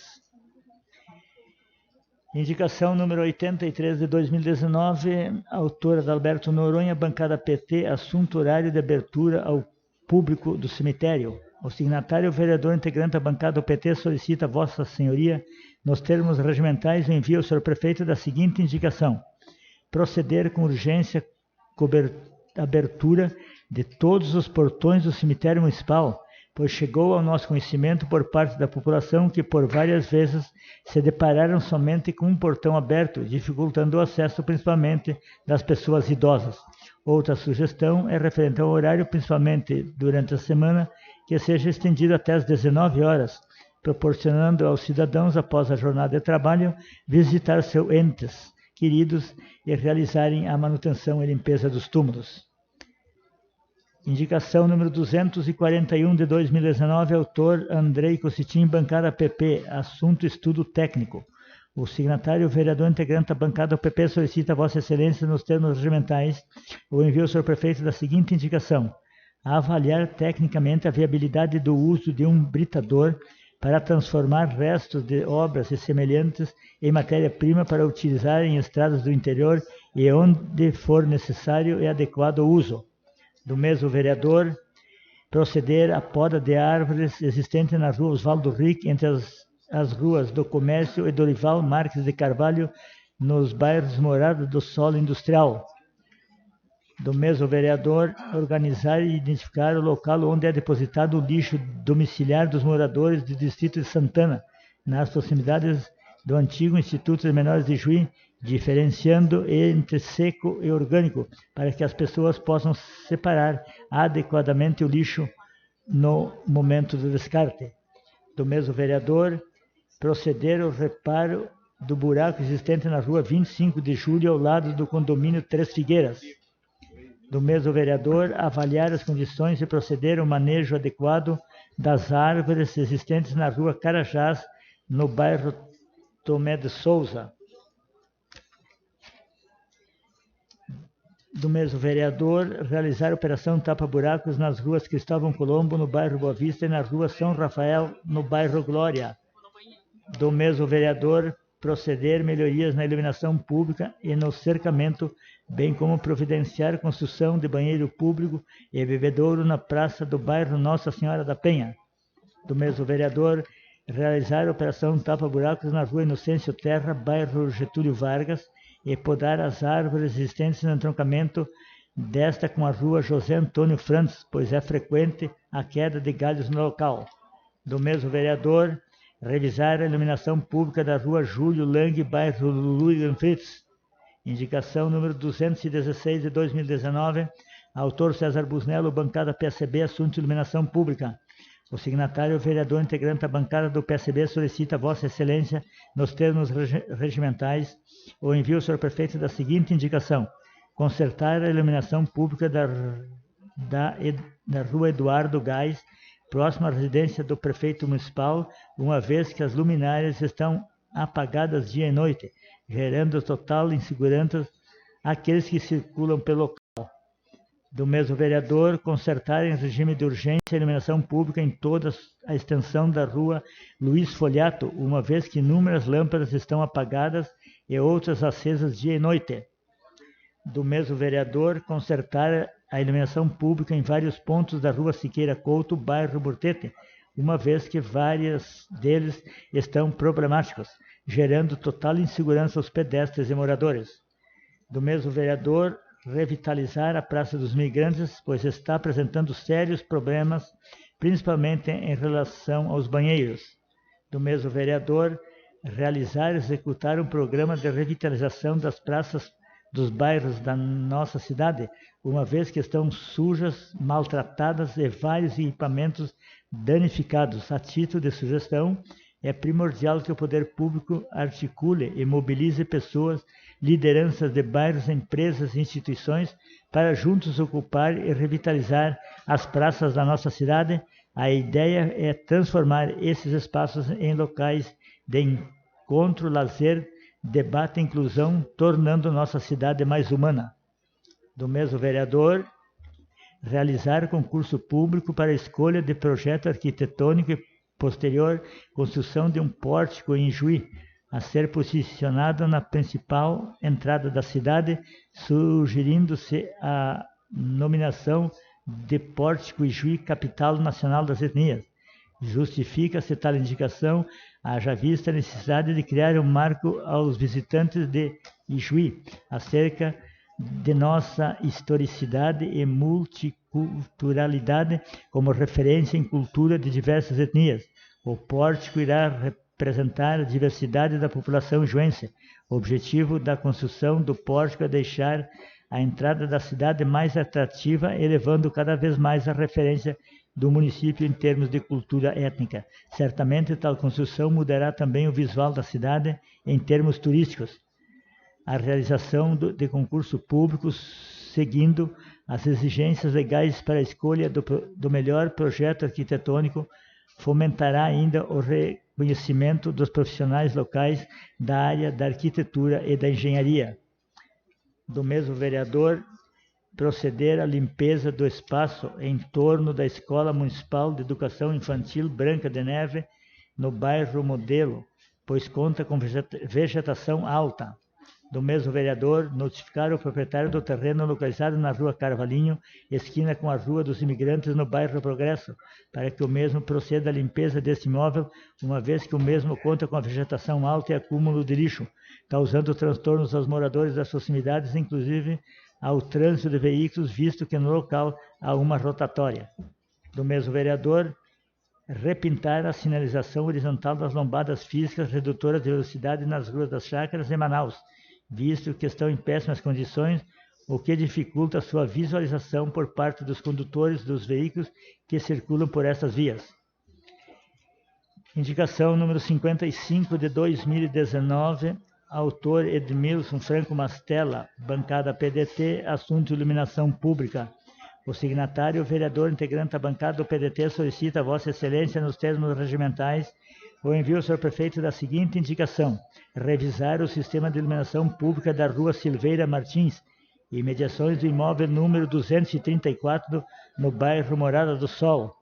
Indicação número 83 de 2019, autora Adalberto Noronha, bancada PT, assunto horário de abertura ao público do cemitério. O signatário, vereador integrante da bancada do PT, solicita a Vossa Senhoria, nos termos regimentais, o envio ao senhor prefeito da seguinte indicação. Proceder com urgência abertura de todos os portões do cemitério municipal, pois chegou ao nosso conhecimento por parte da população que por várias vezes se depararam somente com um portão aberto, dificultando o acesso principalmente das pessoas idosas. Outra sugestão é referente ao horário, principalmente durante a semana, que seja estendido até às 19 horas, proporcionando aos cidadãos, após a jornada de trabalho, visitar seus entes queridos e realizarem a manutenção e limpeza dos túmulos. Indicação número 241 de 2019, autor Andrei Costin, bancada PP, assunto estudo técnico. O signatário, vereador integrante da bancada do PP, solicita a Vossa Excelência, nos termos regimentais, o envio ao senhor prefeito da seguinte indicação. A avaliar tecnicamente a viabilidade do uso de um britador para transformar restos de obras e semelhantes em matéria-prima para utilizar em estradas do interior e onde for necessário e adequado o uso. Do mesmo vereador, proceder à poda de árvores existentes na rua Oswaldo Rick, entre as ruas do Comércio e Dorival Marques de Carvalho, nos bairros Morada do Solo Industrial. Do mesmo vereador, organizar e identificar o local onde é depositado o lixo domiciliar dos moradores do distrito de Santana, nas proximidades do antigo Instituto de Menores de Juí, diferenciando entre seco e orgânico, para que as pessoas possam separar adequadamente o lixo no momento do descarte. Do mesmo vereador, proceder ao reparo do buraco existente na rua 25 de julho, ao lado do condomínio Três Figueiras. Do mesmo vereador, avaliar as condições e proceder ao manejo adequado das árvores existentes na rua Carajás, no bairro Tomé de Souza. Do mesmo vereador, realizar operação tapa-buracos nas ruas Cristóvão Colombo, no bairro Boa Vista, e na rua São Rafael, no bairro Glória. Do mesmo vereador, proceder melhorias na iluminação pública e no cercamento, bem como providenciar construção de banheiro público e bebedouro na praça do bairro Nossa Senhora da Penha. Do mesmo vereador, realizar operação tapa-buracos na rua Inocêncio Terra, bairro Getúlio Vargas, e podar as árvores existentes no entroncamento desta com a rua José Antônio Franz, pois é frequente a queda de galhos no local. Do mesmo vereador, revisar a iluminação pública da rua Júlio Lang, bairro Luiz Fritz. Indicação número 216 de 2019, autor César Busnello, bancada PSB, assunto de iluminação pública. O signatário, o vereador integrante da bancada do PSB, solicita a Vossa Excelência, nos termos regimentais, o envio ao senhor prefeito da seguinte indicação: consertar a iluminação pública da rua Eduardo Gás, próxima à residência do prefeito municipal, uma vez que as luminárias estão apagadas dia e noite, gerando total insegurança àqueles que circulam pelo local. Do mesmo vereador, consertar em regime de urgência a iluminação pública em toda a extensão da rua Luiz Foliato, uma vez que inúmeras lâmpadas estão apagadas e outras acesas dia e noite. Do mesmo vereador, consertar a iluminação pública em vários pontos da rua Siqueira Couto, bairro Burtete, uma vez que vários deles estão problemáticos, gerando total insegurança aos pedestres e moradores. Do mesmo vereador, revitalizar a Praça dos Migrantes, pois está apresentando sérios problemas, principalmente em relação aos banheiros. Do mesmo vereador, realizar e executar um programa de revitalização das praças dos bairros da nossa cidade, uma vez que estão sujas, maltratadas e vários equipamentos danificados. A título de sugestão, é primordial que o poder público articule e mobilize pessoas, lideranças de bairros, empresas e instituições para juntos ocupar e revitalizar as praças da nossa cidade. A ideia é transformar esses espaços em locais de encontro, lazer, debate e inclusão, tornando nossa cidade mais humana. Do mesmo vereador, realizar concurso público para a escolha de projeto arquitetônico e posterior construção de um pórtico em Juí, a ser posicionado na principal entrada da cidade, sugerindo-se a nominação de Pórtico Ijuí, capital nacional das etnias. Justifica-se tal indicação, haja vista a necessidade de criar um marco aos visitantes de Ijuí, acerca de nossa historicidade e multiculturalidade como referência em cultura de diversas etnias. O pórtico irá representar a diversidade da população juense. O objetivo da construção do pórtico é deixar a entrada da cidade mais atrativa, elevando cada vez mais a referência do município em termos de cultura étnica. Certamente, tal construção mudará também o visual da cidade em termos turísticos. A realização de concurso público, seguindo as exigências legais para a escolha do melhor projeto arquitetônico, fomentará ainda o reconhecimento dos profissionais locais da área da arquitetura e da engenharia. Do mesmo vereador, proceder à limpeza do espaço em torno da Escola Municipal de Educação Infantil Branca de Neve, no bairro Modelo, pois conta com vegetação alta. Do mesmo vereador, notificar o proprietário do terreno localizado na Rua Carvalhinho, esquina com a Rua dos Imigrantes, no bairro Progresso, para que o mesmo proceda à limpeza deste imóvel, uma vez que o mesmo conta com a vegetação alta e acúmulo de lixo, causando transtornos aos moradores das proximidades, inclusive ao trânsito de veículos, visto que no local há uma rotatória. Do mesmo vereador, repintar a sinalização horizontal das lombadas físicas redutoras de velocidade nas ruas das Chácaras e Manaus, visto que estão em péssimas condições, o que dificulta sua visualização por parte dos condutores dos veículos que circulam por essas vias. Indicação número 55 de 2019, autor Edmilson Franco Mastella, bancada PDT, assunto iluminação pública. O signatário, o vereador integrante da bancada do PDT, solicita a Vossa Excelência, nos termos regimentais, o envio ao senhor prefeito da seguinte indicação: revisar o sistema de iluminação pública da Rua Silveira Martins, imediações do imóvel número 234, no bairro Morada do Sol.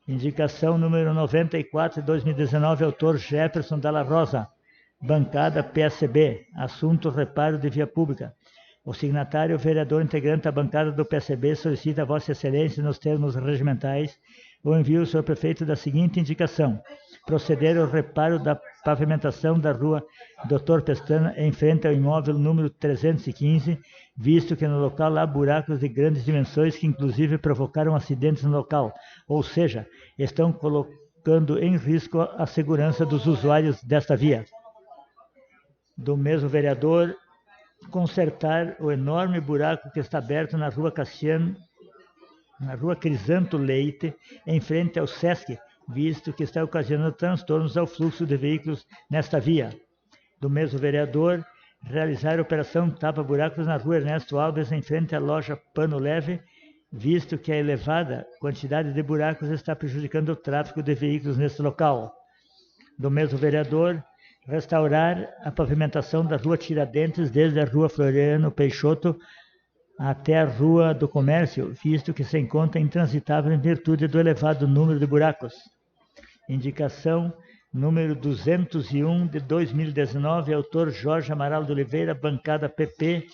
Indicação número 94 de 2019, autor Jefferson Dalla Rosa, bancada PSB, assunto reparo de via pública. O signatário, o vereador integrante da bancada do PSB, solicita a Vossa Excelência, nos termos regimentais, o envio ao senhor prefeito da seguinte indicação: proceder ao reparo da pavimentação da Rua Dr. Pestana, em frente ao imóvel número 315, visto que no local há buracos de grandes dimensões que inclusive provocaram acidentes no local, ou seja, estão colocando em risco a segurança dos usuários desta via. Do mesmo vereador, consertar o enorme buraco que está aberto na Rua Cassiano, na Rua Crisanto Leite, em frente ao Sesc, visto que está ocasionando transtornos ao fluxo de veículos nesta via. Do mesmo vereador, realizar a operação tapa-buracos na Rua Ernesto Alves, em frente à loja Pano Leve, visto que a elevada quantidade de buracos está prejudicando o tráfego de veículos nesse local. Do mesmo vereador, restaurar a pavimentação da Rua Tiradentes, desde a Rua Floriano Peixoto até a Rua do Comércio, visto que se encontra intransitável em virtude do elevado número de buracos. Indicação número 201 de 2019, autor Jorge Amaral de Oliveira, bancada PP,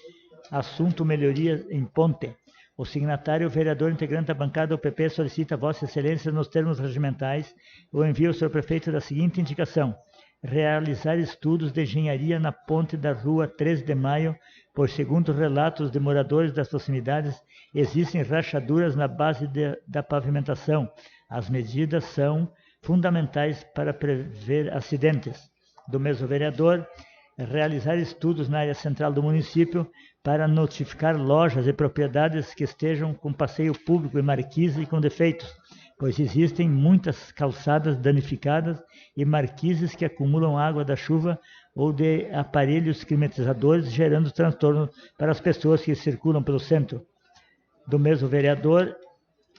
assunto melhoria em ponte. O signatário, o vereador integrante da bancada do PP, solicita a Vossa Excelência, nos termos regimentais, o envio ao senhor prefeito da seguinte indicação: realizar estudos de engenharia na ponte da Rua 13 de Maio, pois, segundo relatos de moradores das proximidades, existem rachaduras na base da pavimentação. As medidas são fundamentais para prever acidentes. Do mesmo vereador, realizar estudos na área central do município para notificar lojas e propriedades que estejam com passeio público e marquise e com defeitos, pois existem muitas calçadas danificadas e marquises que acumulam água da chuva ou de aparelhos climatizadores, gerando transtorno para as pessoas que circulam pelo centro. Do mesmo vereador,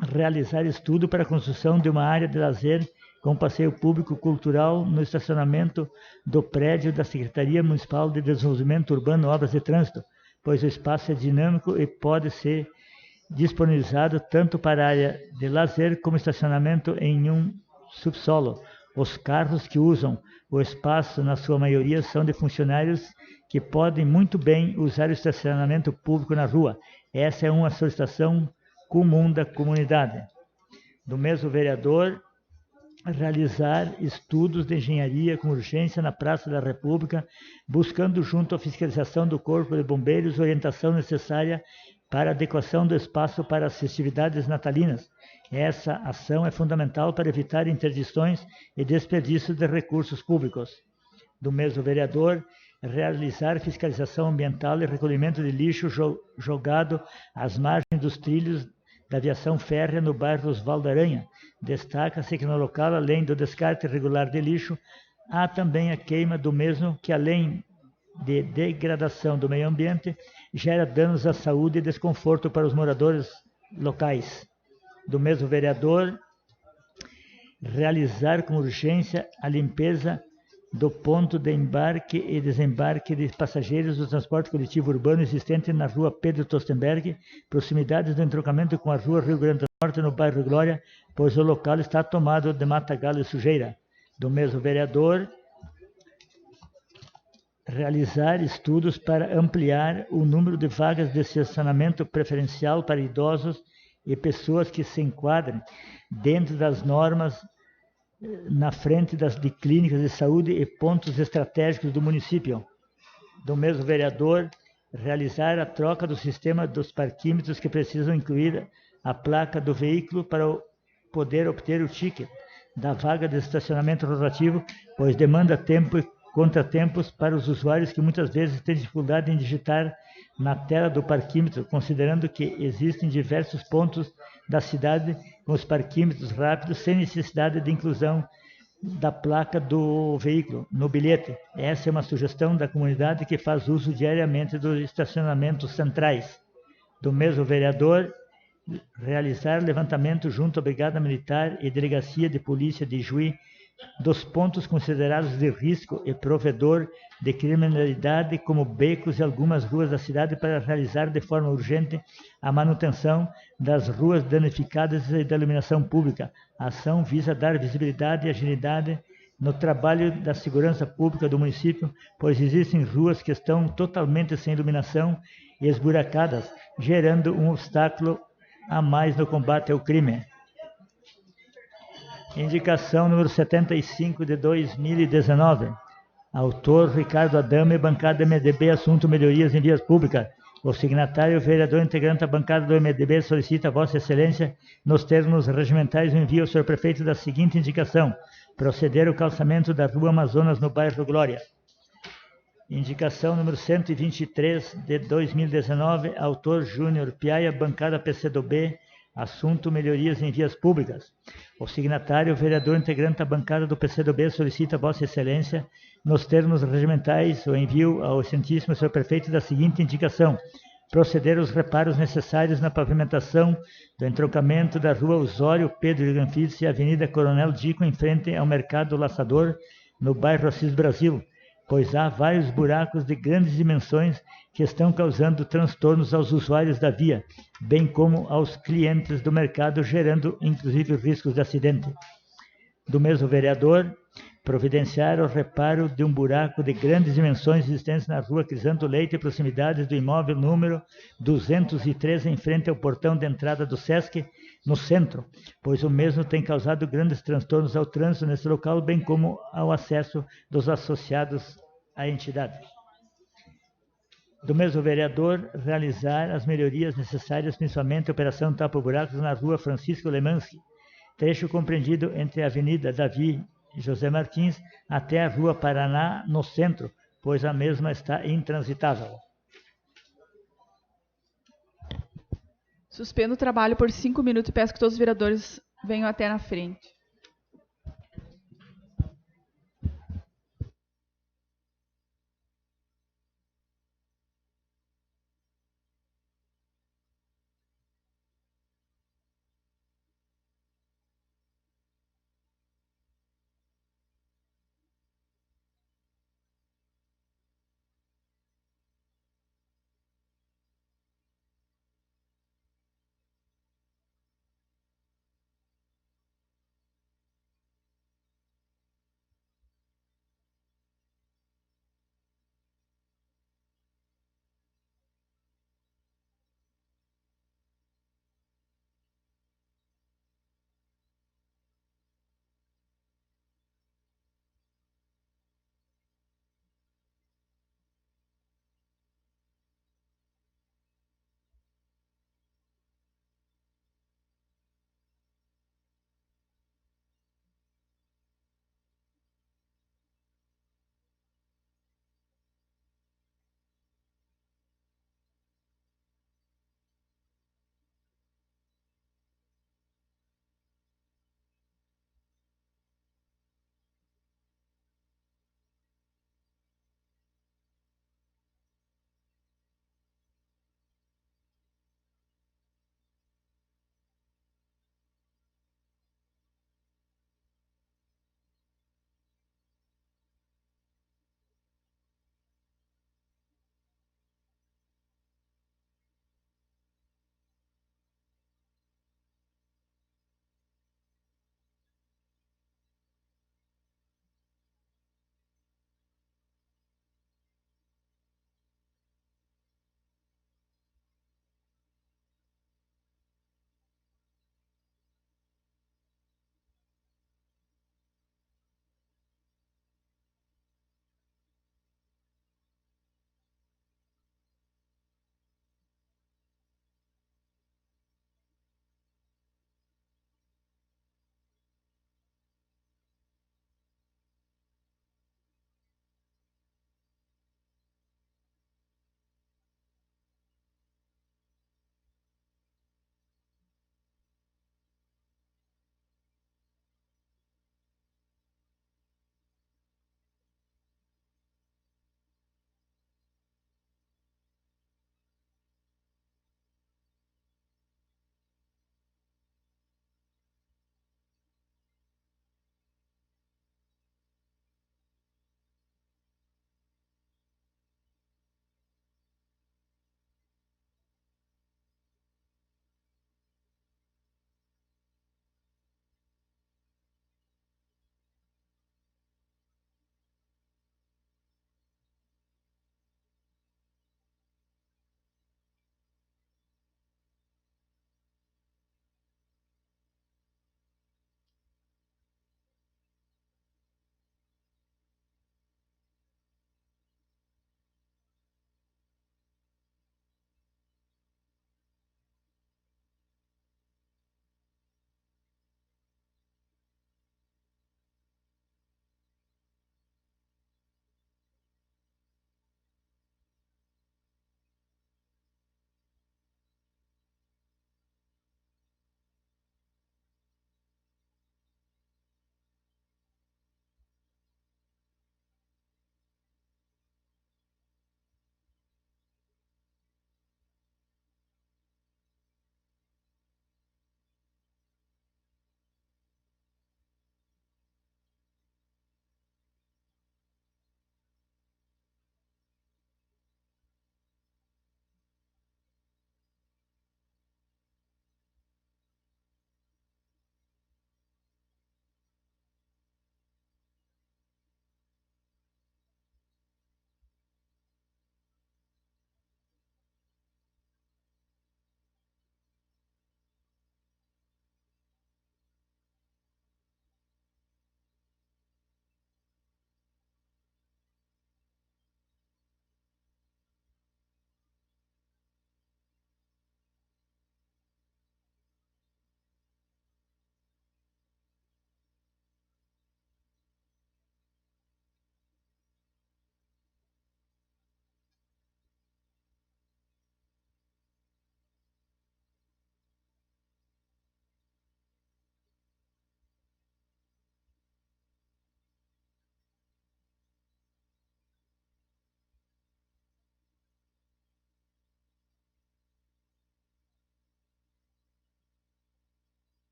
realizar estudo para a construção de uma área de lazer com passeio público cultural no estacionamento do prédio da Secretaria Municipal de Desenvolvimento Urbano e Obras de Trânsito, pois o espaço é dinâmico e pode ser disponibilizado tanto para a área de lazer como estacionamento em um subsolo. Os carros que usam o espaço, na sua maioria, são de funcionários que podem muito bem usar o estacionamento público na rua. Essa é uma solicitação comum da comunidade. Do mesmo vereador, realizar estudos de engenharia com urgência na Praça da República, buscando junto à fiscalização do Corpo de Bombeiros orientação necessária para a adequação do espaço para as festividades natalinas. Essa ação é fundamental para evitar interdições e desperdício de recursos públicos. Do mesmo vereador, realizar fiscalização ambiental e recolhimento de lixo jogado às margens dos trilhos da aviação férrea no bairro Osvaldo Aranha. Destaca-se que no local, além do descarte irregular de lixo, há também a queima do mesmo, que além de degradação do meio ambiente, gera danos à saúde e desconforto para os moradores locais. Do mesmo vereador, realizar com urgência a limpeza do ponto de embarque e desembarque de passageiros do transporte coletivo urbano existente na Rua Pedro Tostenberg, proximidades do entroncamento com a Rua Rio Grande do Norte, no bairro Glória, pois o local está tomado de matagalho e sujeira. Do mesmo vereador, realizar estudos para ampliar o número de vagas de estacionamento preferencial para idosos e pessoas que se enquadrem dentro das normas na frente de clínicas de saúde e pontos estratégicos do município. Do mesmo vereador, realizar a troca do sistema dos parquímetros que precisam incluir a placa do veículo para poder obter o ticket da vaga de estacionamento rotativo, pois demanda tempo e contratempos para os usuários que muitas vezes têm dificuldade em digitar na tela do parquímetro, considerando que existem diversos pontos da cidade com os parquímetros rápidos sem necessidade de inclusão da placa do veículo no bilhete. Essa é uma sugestão da comunidade que faz uso diariamente dos estacionamentos centrais. Do mesmo vereador, realizar levantamento junto à Brigada Militar e Delegacia de Polícia de Juí dos pontos considerados de risco e provedor de criminalidade, como becos e algumas ruas da cidade, para realizar de forma urgente a manutenção das ruas danificadas e da iluminação pública. A ação visa dar visibilidade e agilidade no trabalho da segurança pública do município, pois existem ruas que estão totalmente sem iluminação e esburacadas, gerando um obstáculo a mais no combate ao crime. Indicação número 75 de 2019. Autor Ricardo Adame, bancada MDB, assunto melhorias em vias públicas. O signatário, o vereador integrante da bancada do MDB, solicita a Vossa Excelência, nos termos regimentais, o envio ao senhor prefeito da seguinte indicação: proceder ao calçamento da Rua Amazonas, no bairro Glória. Indicação número 123 de 2019, autor Júnior Piaia, bancada PCdoB, assunto melhorias em vias públicas. O signatário, o vereador integrante da bancada do PCdoB, solicita a Vossa Excelência, nos termos regimentais, o envio ao excelentíssimo senhor prefeito da seguinte indicação: proceder aos reparos necessários na pavimentação do entroncamento da Rua Osório Pedro de Granfides e Avenida Coronel Dico, em frente ao Mercado Laçador, no bairro Assis Brasil, pois há vários buracos de grandes dimensões que estão causando transtornos aos usuários da via, bem como aos clientes do mercado, gerando inclusive riscos de acidente. Do mesmo vereador, providenciar o reparo de um buraco de grandes dimensões existentes na Rua Crisanto Leite e proximidades do imóvel número 203, em frente ao portão de entrada do SESC, no centro, pois o mesmo tem causado grandes transtornos ao trânsito nesse local, bem como ao acesso dos associados à entidade. Do mesmo vereador, realizar as melhorias necessárias, principalmente a operação tapa-buracos na Rua Francisco Lemanski, trecho compreendido entre a Avenida Davi José Martins até a Rua Paraná, no centro, pois a mesma está intransitável. Suspendo o trabalho por 5 minutos e peço que todos os vereadores venham até na frente.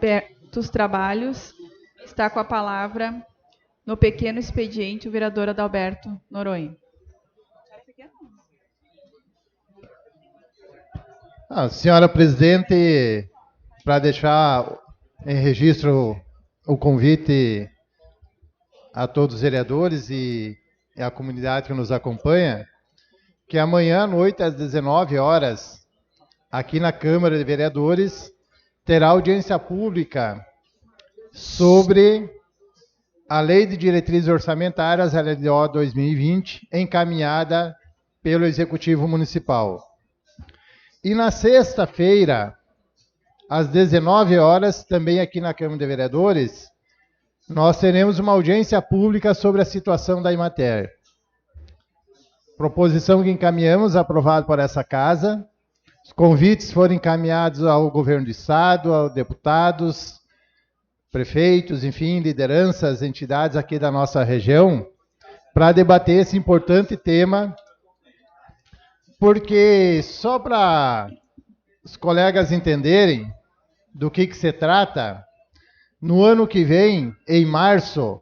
abertos trabalhos. Está com a palavra, no pequeno expediente, o vereador Adalberto Noronha. Senhora presidente, para deixar em registro o convite a todos os vereadores e a comunidade que nos acompanha, que amanhã à noite, às 19 horas, aqui na Câmara de Vereadores, terá audiência pública sobre a Lei de Diretrizes Orçamentárias, a LDO 2020, encaminhada pelo Executivo Municipal. E na sexta-feira, às 19 horas, também aqui na Câmara de Vereadores, nós teremos uma audiência pública sobre a situação da Emater. Proposição que encaminhamos, aprovada por essa casa. Os convites foram encaminhados ao Governo do Estado, aos deputados, prefeitos, enfim, lideranças, entidades aqui da nossa região, para debater esse importante tema, porque só para os colegas entenderem do que se trata, no ano que vem, em março,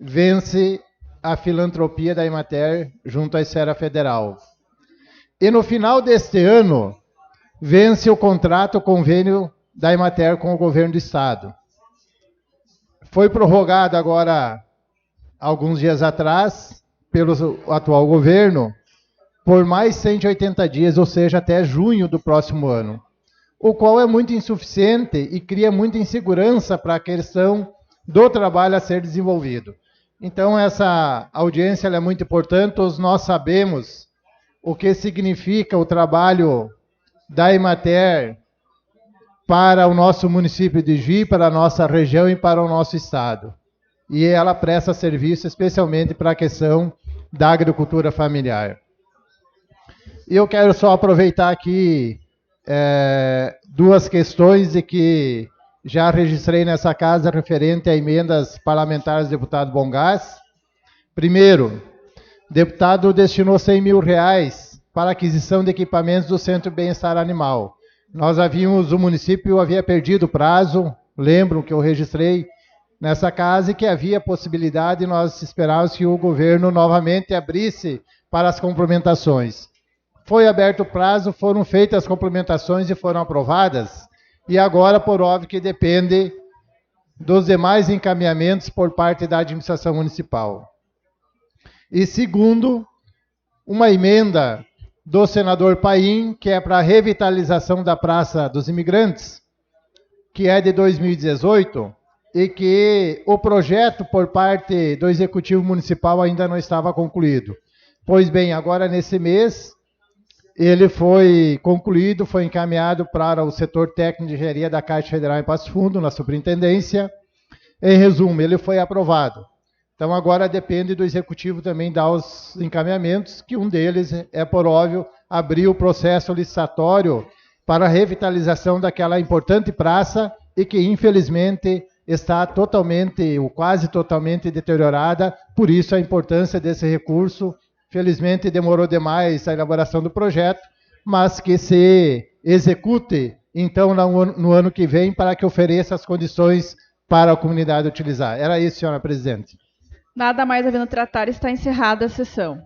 vence a filantropia da Emater junto à esfera federal. E no final deste ano, vence o contrato, o convênio da Emater com o governo do Estado. Foi prorrogado agora, alguns dias atrás, pelo atual governo, por mais 180 dias, ou seja, até junho do próximo ano, o qual é muito insuficiente e cria muita insegurança para a questão do trabalho a ser desenvolvido. Então, essa audiência é muito importante, todos nós sabemos o que significa o trabalho da Emater para o nosso município de Juí, para a nossa região e para o nosso estado. E ela presta serviço especialmente para a questão da agricultura familiar. E eu quero só aproveitar aqui duas questões de que já registrei nessa casa referente a emendas parlamentares do deputado Bongás. Primeiro, o deputado destinou R$100 mil para a aquisição de equipamentos do Centro de Bem-Estar Animal. O município havia perdido o prazo, lembro que eu registrei nessa casa e que havia possibilidade, nós esperávamos que o governo novamente abrisse para as complementações. Foi aberto o prazo, foram feitas as complementações e foram aprovadas, e agora, por óbvio, que depende dos demais encaminhamentos por parte da administração municipal. E segundo, uma emenda do senador Paim, que é para a revitalização da Praça dos Imigrantes, que é de 2018, e que o projeto por parte do Executivo Municipal ainda não estava concluído. Pois bem, agora nesse mês, ele foi concluído, foi encaminhado para o setor técnico de engenharia da Caixa Federal em Passo Fundo, na superintendência. Em resumo, ele foi aprovado. Então agora depende do Executivo também dar os encaminhamentos, que um deles é, por óbvio, abrir o processo licitatório para a revitalização daquela importante praça e que, infelizmente, está totalmente, ou quase totalmente deteriorada, por isso a importância desse recurso. Felizmente demorou demais a elaboração do projeto, mas que se execute, então, no ano que vem, para que ofereça as condições para a comunidade utilizar. Era isso, senhora presidente. Nada mais havendo tratar, está encerrada a sessão.